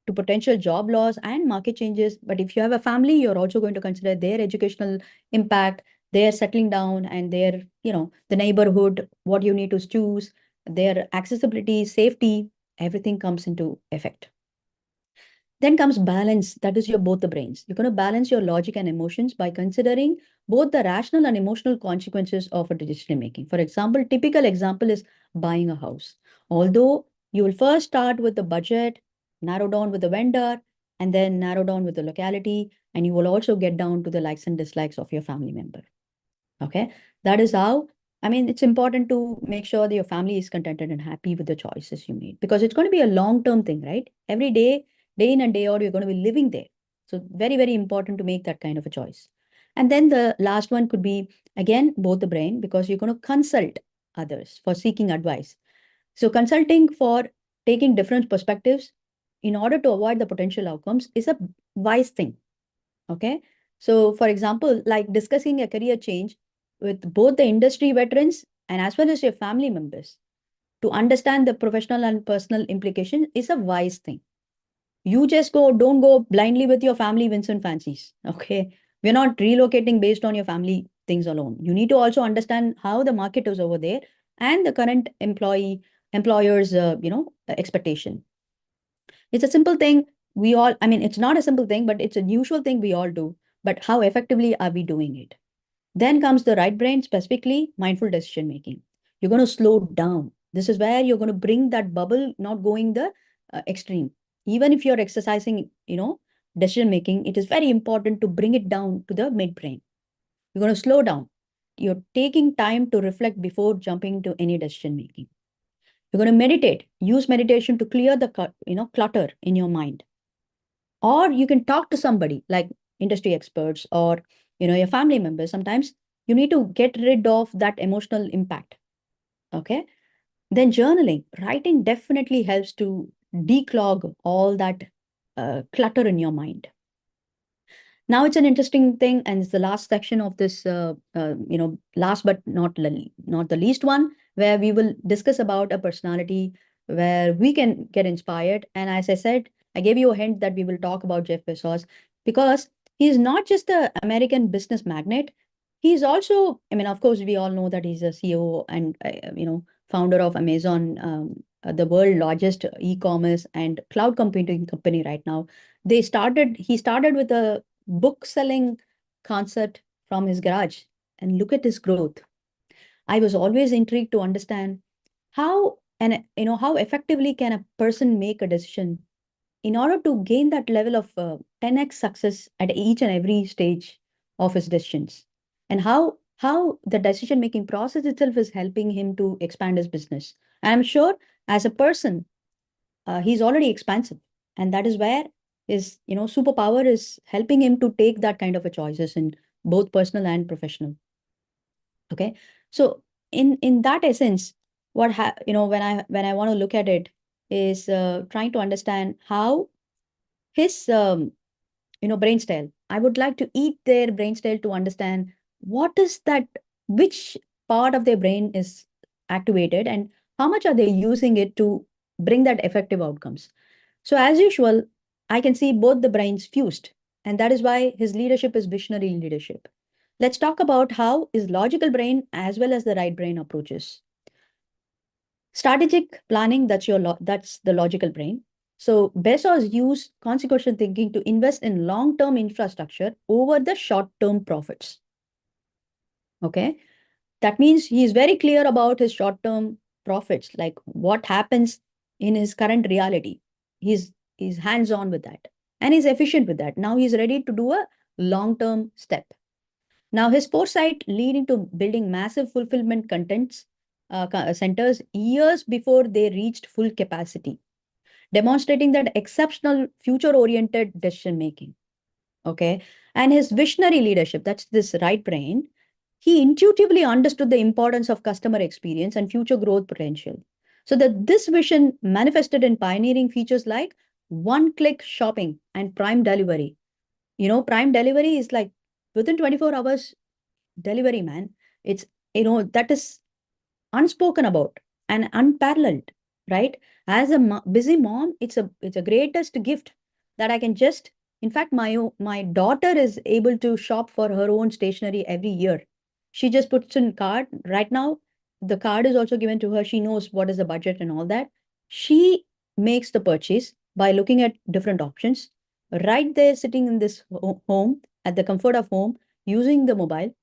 to potential job loss and market changes. But if you have a family, you're also going to consider their educational impact, their settling down, and their, the neighborhood, what you need to choose, their accessibility, safety, everything comes into effect. Then comes balance. That is your both the brains. You're going to balance your logic and emotions by considering both the rational and emotional consequences of a decision making. For example, typical example is buying a house. Although you will first start with the budget, narrow down with the vendor, and then narrow down with the locality, and you will also get down to the likes and dislikes of your family member. Okay, that is how, I mean, it's important to make sure that your family is contented and happy with the choices you made, because it's going to be a long-term thing, right? Every day, day in and day out, you're going to be living there. So very, very important to make that kind of a choice. And then the last one could be, again, both the brain, because you're going to consult others for seeking advice. So consulting for taking different perspectives, in order to avoid the potential outcomes is a wise thing. Okay. So, for example, like discussing a career change with both the industry veterans and as well as your family members to understand the professional and personal implication is a wise thing. You just don't go blindly with your family wins and fancies. Okay. We're not relocating based on your family things alone. You need to also understand how the market is over there and the current employer's, expectation. It's a simple thing we all, I mean, it's not a simple thing, but it's a usual thing we all do. But how effectively are we doing it? Then comes the right brain, specifically mindful decision making. You're going to slow down. This is where you're going to bring that bubble, not going the extreme. Even if you're exercising, decision making, it is very important to bring it down to the midbrain. You're going to slow down. You're taking time to reflect before jumping to any decision making. You're going to meditate. Use meditation to clear the clutter in your mind. Or you can talk to somebody like industry experts or your family members. Sometimes you need to get rid of that emotional impact. Okay. Then journaling, writing definitely helps to declog all that clutter in your mind. Now it's an interesting thing, and it's the last section of this, last but not the least one, where we will discuss about a personality where we can get inspired. And as I said, I gave you a hint that we will talk about Jeff Bezos because he's not just the American business magnate. He's also, I mean, of course, we all know that he's a CEO and founder of Amazon, the world largest e-commerce and cloud computing company right now. He started with a book selling concept from his garage, and look at his growth. I was always intrigued to understand how effectively can a person make a decision in order to gain that level of 10x success at each and every stage of his decisions, and how the decision making process itself is helping him to expand his business. And I'm sure as a person, he's already expansive, and that is where his superpower is helping him to take that kind of a choices in both personal and professional. Okay. So in that essence, when I want to look at it is trying to understand how his brain style. I would like to eat their brain style to understand what is that, which part of their brain is activated, and how much are they using it to bring that effective outcomes. So as usual, I can see both the brains fused, and that is why his leadership is visionary leadership. Let's talk about how his logical brain as well as the right brain approaches. Strategic planning, that's the logical brain. So Bezos used consequential thinking to invest in long-term infrastructure over the short-term profits. Okay. That means he is very clear about his short-term profits, like what happens in his current reality. He's hands-on with that and he's efficient with that. Now he's ready to do a long-term step. Now his foresight leading to building massive fulfillment centers years before they reached full capacity, demonstrating that exceptional future-oriented decision making. Okay. And his visionary leadership, that's this right brain, he intuitively understood the importance of customer experience and future growth potential. So that this vision manifested in pioneering features like one-click shopping and prime delivery. Prime delivery is like within 24 hours delivery, man. It's, that is unspoken about and unparalleled, right? As a busy mom, it's a greatest gift that I can just. In fact, my daughter is able to shop for her own stationery every year. She just puts in card. Right now, the card is also given to her. She knows what is the budget and all that. She makes the purchase by looking at different options. Right there, sitting in this home at the comfort of home, using the mobile,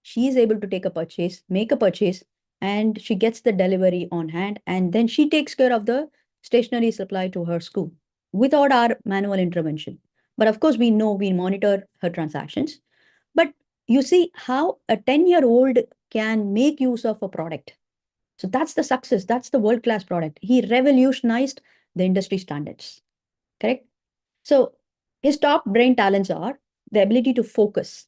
she is able to make a purchase, and she gets the delivery on hand, and then she takes care of the stationery supply to her school without our manual intervention. But of course, we monitor her transactions. But you see how a 10-year-old can make use of a product. So that's the success. That's the world-class product. He revolutionized the industry standards. Correct? So his top brain talents are the ability to focus.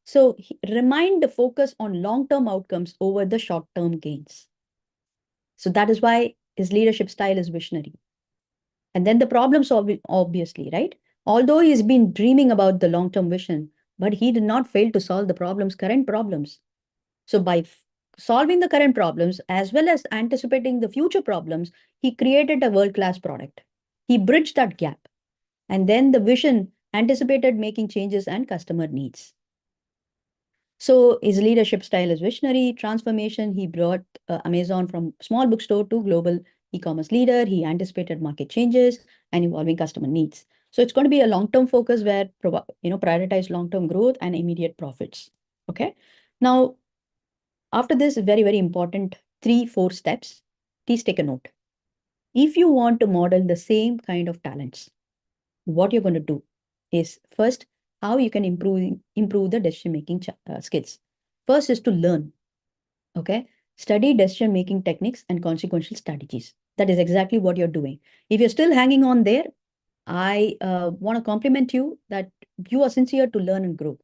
So remind the focus on long-term outcomes over the short-term gains. So that is why his leadership style is visionary. And then the problem solving, obviously, right? Although he's been dreaming about the long-term vision, but he did not fail to solve the problems, current problems. So by solving the current problems as well as anticipating the future problems, he created a world-class product. He bridged that gap. And then the vision anticipated making changes and customer needs. So his leadership style is visionary, transformation. He brought Amazon from small bookstore to global e-commerce leader. He anticipated market changes and evolving customer needs. So it's going to be a long-term focus where prioritize long-term growth and immediate profits. Okay. Now, after this, very, very important 3-4 steps. Please take a note. If you want to model the same kind of talents, what you're going to do is first how you can improve the decision making skills. First is to learn. Okay, study decision making techniques and consequential strategies. That is exactly what you're doing. If you're still hanging on there, I want to compliment you that you are sincere to learn and grow.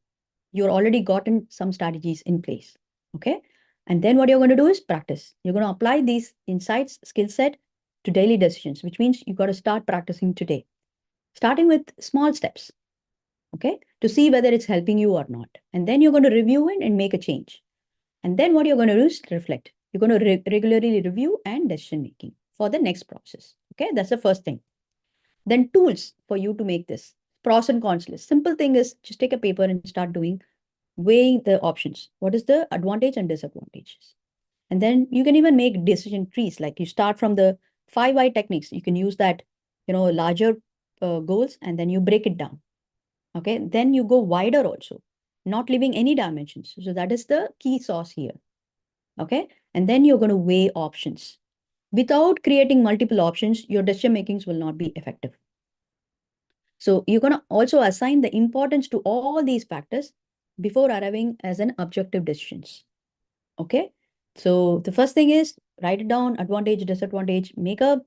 You're already gotten some strategies in place. Okay, and then what you're going to do is practice. You're going to apply these insights, skill set to daily decisions, which means you got to start practicing today, starting with small steps, okay, to see whether it's helping you or not. And then you're going to review it and make a change. And then what you're going to do is reflect. You're going to regularly review and decision making for the next process. Okay, that's the first thing. Then tools for you to make this pros and cons list. Simple thing is just take a paper and start doing weighing the options. What is the advantage and disadvantages? And then you can even make decision trees. Like you start from the 5 why techniques. You can use that, larger goals, and then you break it down. Okay, then you go wider also, not leaving any dimensions. So that is the key sauce here. Okay, and then you're going to weigh options. Without creating multiple options, your decision makings will not be effective. So you're going to also assign the importance to all these factors before arriving as an objective decisions. Okay, so the first thing is write it down, advantage, disadvantage, make a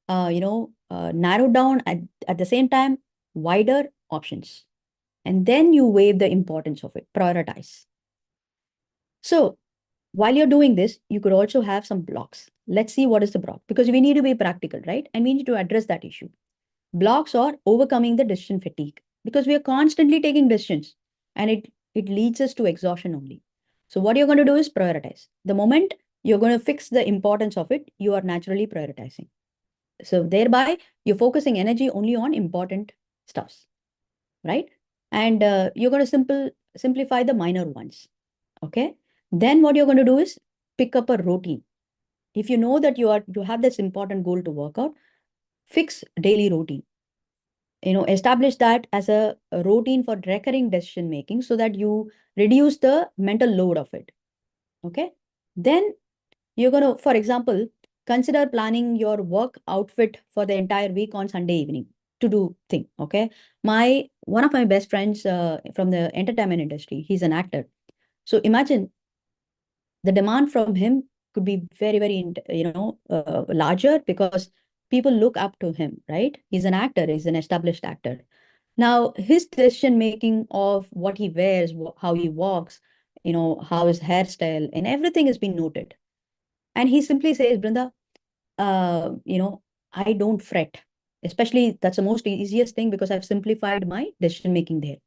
narrow down at the same time wider options. And then you weigh the importance of it, prioritize. So while you're doing this, you could also have some blocks. Let's see what is the block, because we need to be practical, right? And we need to address that issue. Blocks are overcoming the decision fatigue, because we are constantly taking decisions and it leads us to exhaustion only. So what you're going to do is prioritize. The moment you're going to fix the importance of it, you are naturally prioritizing. So thereby you're focusing energy only on important stuffs, right? And you're going to simplify the minor ones. Okay. Then what you're going to do is pick up a routine. If you know that you have this important goal to work out, fix daily routine. Establish that as a routine for recurring decision making so that you reduce the mental load of it. Okay. Then you're going to, for example, consider planning your work outfit for the entire week on Sunday evening to do thing. Okay. One of my best friends from the entertainment industry, he's an actor. So imagine the demand from him could be very, very, larger, because people look up to him, right? He's an actor, he's an established actor. Now, his decision making of what he wears, how he walks, how his hairstyle and everything has been noted. And he simply says, Brinda, I don't fret. Especially, that's the most easiest thing, because I've simplified my decision making there.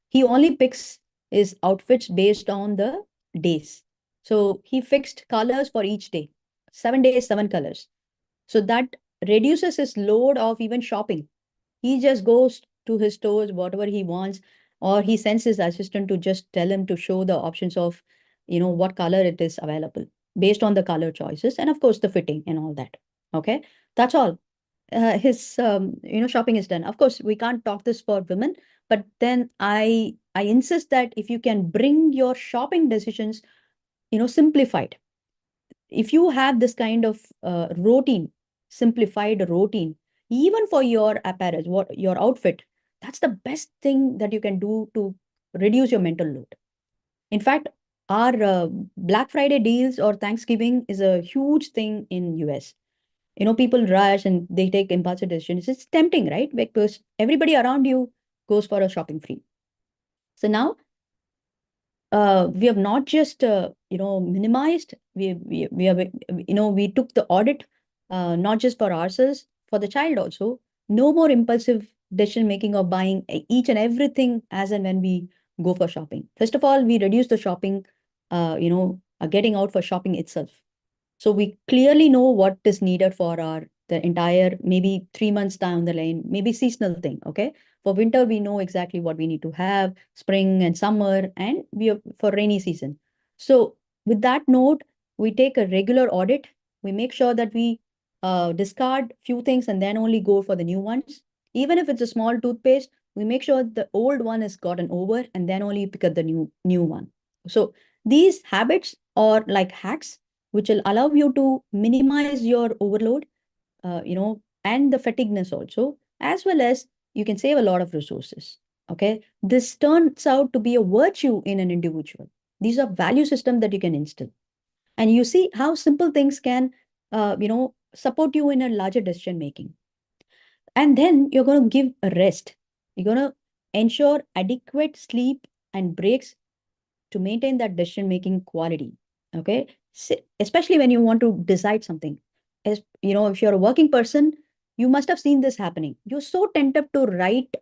He only picks his outfits based on the days. So he fixed colors for each day. 7 days, 7 colors. So that reduces his load of even shopping. He just goes to his stores, whatever he wants, or he sends his assistant to just tell him to show the options of, what color it is available based on the color choices, and of course the fitting and all that. Okay, that's all. His shopping is done. Of course, we can't talk this for women, but then I insist that if you can bring your shopping decisions, simplified. If you have this kind of routine, simplified routine, even for your apparel, what your outfit, that's the best thing that you can do to reduce your mental load. In fact, our Black Friday deals or Thanksgiving is a huge thing in US. People rush and they take impulsive decisions. It's tempting, right? Because everybody around you goes for a shopping spree. So now we have not just minimized. We have we took the audit not just for ourselves, for the child also. No more impulsive decision making or buying each and everything as and when we go for shopping. First of all, we reduce the shopping, getting out for shopping itself. So we clearly know what is needed for our the entire maybe 3 months down the line, maybe seasonal thing. Okay. For winter, we know exactly what we need to have, spring and summer, and we have for rainy season. So with that note, we take a regular audit. We make sure that we discard few things and then only go for the new ones. Even if it's a small toothpaste, we make sure the old one is gotten over and then only pick up the new one. So these habits are like hacks which will allow you to minimize your overload, and the fatigueness also, as well as you can save a lot of resources. Okay. This turns out to be a virtue in an individual. These are value systems that you can instill. And you see how simple things can, support you in a larger decision making. And then you're going to give a rest. You're going to ensure adequate sleep and breaks to maintain that decision making quality. Okay. Especially when you want to decide something. As if you're a working person, you must have seen this happening. You're so tempted to write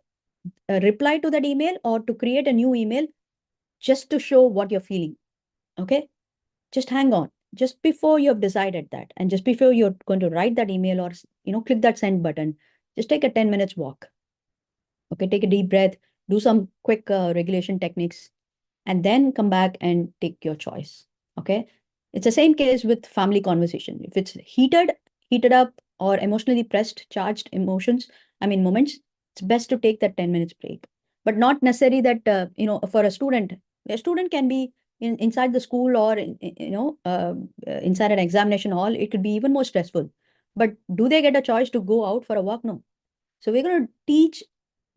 a reply to that email or to create a new email just to show what you're feeling. Okay. Just hang on. Just before you have decided that, and just before you're going to write that email or click that send button, just take a 10 minutes walk. Okay. Take a deep breath, do some quick regulation techniques, and then come back and take your choice. Okay. It's the same case with family conversation. If it's heated up, or emotionally pressed, charged emotions, moments, it's best to take that 10 minutes break. But not necessary that, for a student can be inside the school or, inside an examination hall. It could be even more stressful. But do they get a choice to go out for a walk? No. So we're going to teach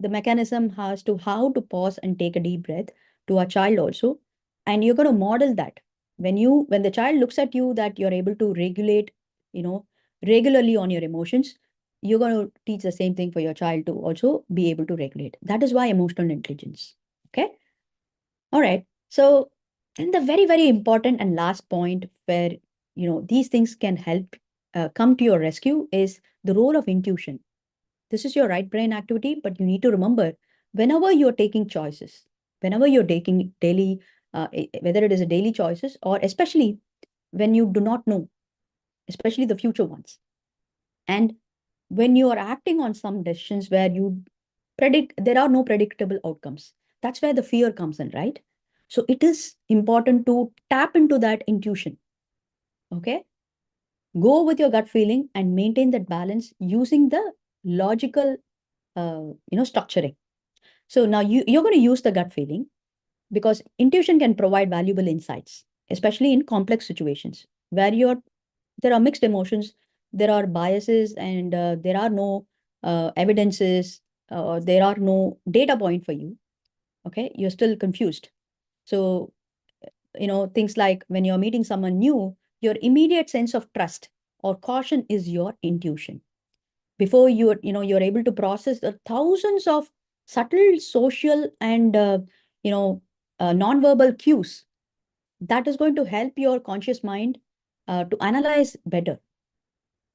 the mechanism as to how to pause and take a deep breath to our child also. And you're going to model that when the child looks at you that you're able to regulate, you know, regularly on your emotions, you're going to teach the same thing for your child to also be able to regulate. That is why emotional intelligence. Okay. All right. So then the very, very important and last point where, these things can help come to your rescue is the role of intuition. This is your right brain activity, but you need to remember whenever you're taking choices, whenever you're taking daily, whether it is a daily choices or especially when you do not know, especially the future ones. And when you are acting on some decisions where you there are no predictable outcomes, that's where the fear comes in, right? So it is important to tap into that intuition. Okay. Go with your gut feeling and maintain that balance using the logical, structuring. So now you're going to use the gut feeling because intuition can provide valuable insights, especially in complex situations where there are mixed emotions, there are biases, and there are no evidences, or there are no data point for you. Okay, you're still confused. So, things like when you're meeting someone new, your immediate sense of trust or caution is your intuition before you're able to process the thousands of subtle social and non-verbal cues that is going to help your conscious mind to analyze better.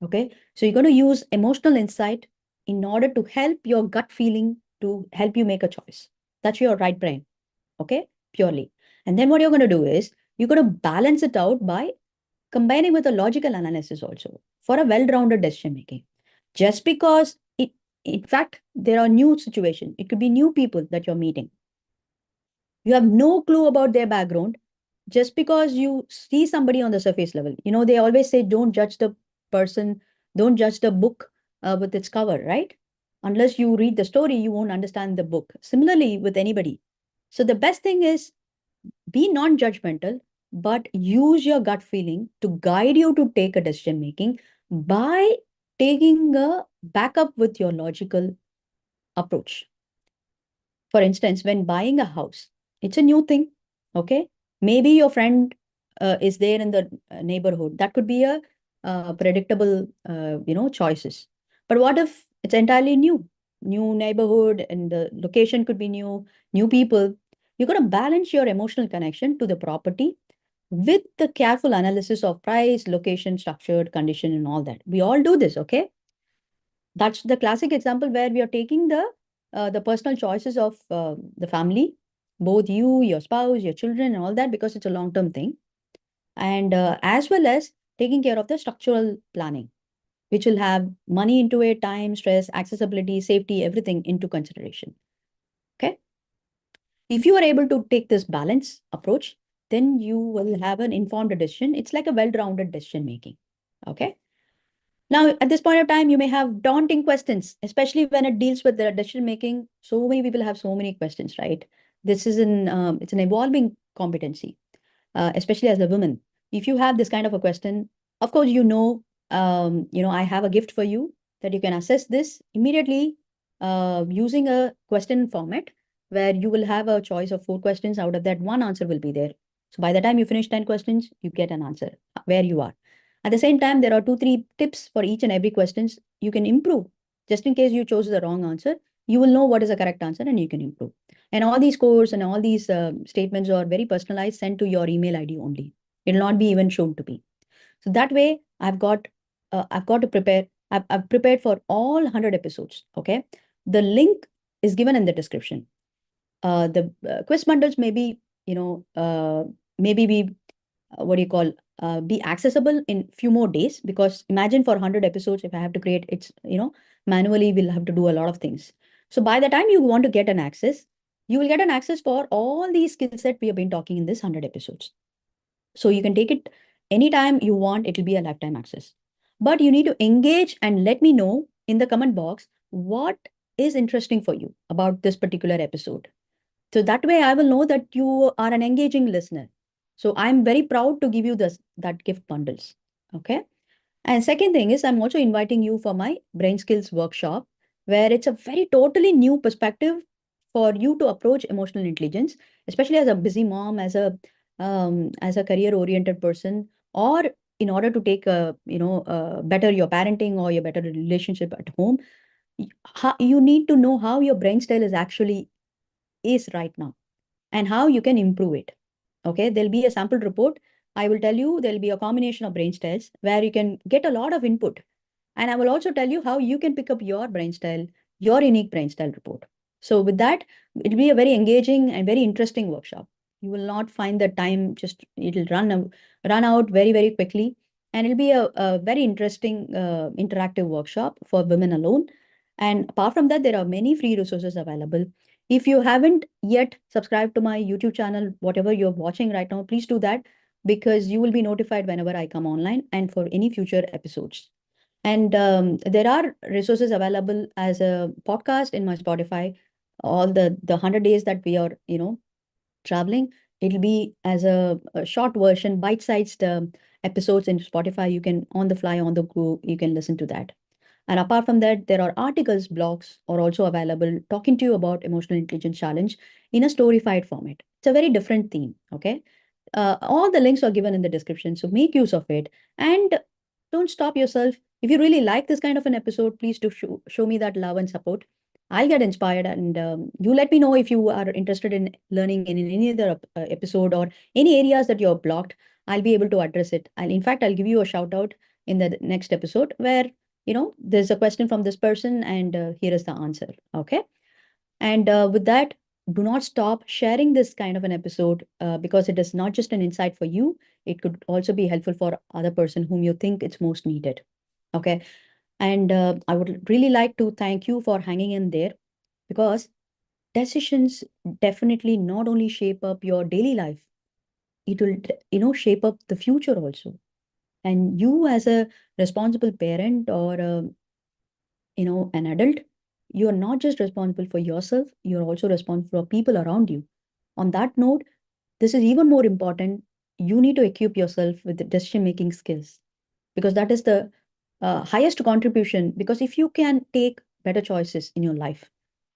Okay, so you're going to use emotional insight in order to help your gut feeling to help you make a choice. That's your right brain. Okay, purely. And then what you're going to do is you're going to balance it out by combining with a logical analysis also for a well-rounded decision making. Just because in fact, there are new situations. It could be new people that you're meeting. You have no clue about their background. Just because you see somebody on the surface level, they always say, don't judge the person, don't judge the book with its cover, right? Unless you read the story, you won't understand the book. Similarly, with anybody. So the best thing is be non-judgmental, but use your gut feeling to guide you to take a decision making by taking a backup with your logical approach. For instance, when buying a house, it's a new thing. Okay. Maybe your friend is there in the neighborhood. That could be a predictable, choices. But what if it's entirely new? New neighborhood and the location could be new people. You're going to balance your emotional connection to the property with the careful analysis of price, location, structured condition, and all that. We all do this, okay? That's the classic example where we are taking the personal choices of the family, both you, your spouse, your children, and all that, because it's a long-term thing, and as well as taking care of the structural planning, which will have money into it, time, stress, accessibility, safety, everything into consideration. Okay. If you are able to take this balance approach, then you will have an informed decision. It's like a well-rounded decision making. Okay. Now, at this point of time, you may have daunting questions, especially when it deals with the decision making. So many people have so many questions, right? This is it's an evolving competency, especially as a woman. If you have this kind of a question, of course, I have a gift for you that you can assess this immediately using a question format where you will have a choice of 4 questions. Out of that, one answer will be there. So by the time you finish 10 questions, you get an answer where you are. At the same time, there are 2, 3 tips for each and every questions you can improve. Just in case you chose the wrong answer, you will know what is the correct answer and you can improve. And all these scores and all these statements are very personalized, sent to your email ID only. It will not be even shown to me. So that way, I've got to prepare. I've prepared for all 100 episodes. Okay, the link is given in the description. The quiz bundles maybe maybe be what do you call be accessible in few more days, because imagine for 100 episodes, if I have to create it's manually, we'll have to do a lot of things. So by the time you want to get an access, you will get an access for all these skill set we have been talking in this 100 episodes. So you can take it anytime you want. It will be a lifetime access. But you need to engage and let me know in the comment box what is interesting for you about this particular episode. So that way I will know that you are an engaging listener. So I'm very proud to give you that gift bundles. Okay. And second thing is, I'm also inviting you for my brain skills workshop, where it's a very totally new perspective for you to approach emotional intelligence, especially as a busy mom, as a career oriented person, or in order to take better your parenting or your better relationship at home. You need to know how your brain style is right now and how you can improve it. Okay, there'll be a sample report. I will tell you there'll be a combination of brain styles where you can get a lot of input. And I will also tell you how you can pick up your brain style, your unique brain style report. So with that, it'll be a very engaging and very interesting workshop. You will not find the time, just it'll run out very, very quickly. And it'll be a very interesting interactive workshop for women alone. And apart from that, there are many free resources available. If you haven't yet subscribed to my YouTube channel, whatever you're watching right now, please do that, because you will be notified whenever I come online and for any future episodes. And there are resources available as a podcast in my Spotify. All the 100 days that we are, traveling, it'll be as a short version, bite-sized episodes in Spotify. You can on the fly, on the go, you can listen to that. And apart from that, there are articles, blogs are also available talking to you about emotional intelligence challenge in a storyfied format. It's a very different theme. Okay. All the links are given in the description. So make use of it and don't stop yourself. If you really like this kind of an episode, please do show me that love and support. I'll get inspired, and you let me know if you are interested in learning in any other episode or any areas that you're blocked. I'll be able to address it. In fact, I'll give you a shout out in the next episode where there's a question from this person and here is the answer. Okay. And with that, do not stop sharing this kind of an episode because it is not just an insight for you. It could also be helpful for other person whom you think it's most needed. Okay. And I would really like to thank you for hanging in there, because decisions definitely not only shape up your daily life, it will, shape up the future also. And you as a responsible parent or an adult, you are not just responsible for yourself, you're also responsible for people around you. On that note, this is even more important. You need to equip yourself with the decision making skills, because that is the highest contribution. Because if you can take better choices in your life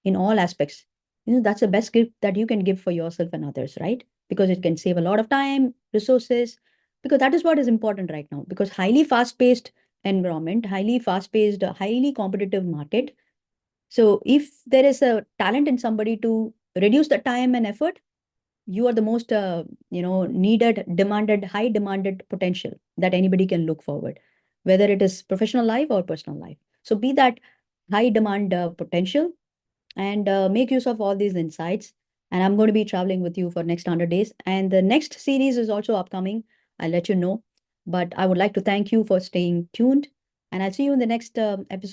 in all aspects, that's the best gift that you can give for yourself and others, right? Because it can save a lot of time, resources, because that is what is important right now. Because highly fast paced environment, highly fast paced, highly competitive market. So if there is a talent in somebody to reduce the time and effort, you are the most needed, demanded, high demanded potential that anybody can look forward, whether it is professional life or personal life. So be that high demand potential, and make use of all these insights. And I'm going to be traveling with you for next 100 days. And the next series is also upcoming. I'll let you know. But I would like to thank you for staying tuned. And I'll see you in the next episode.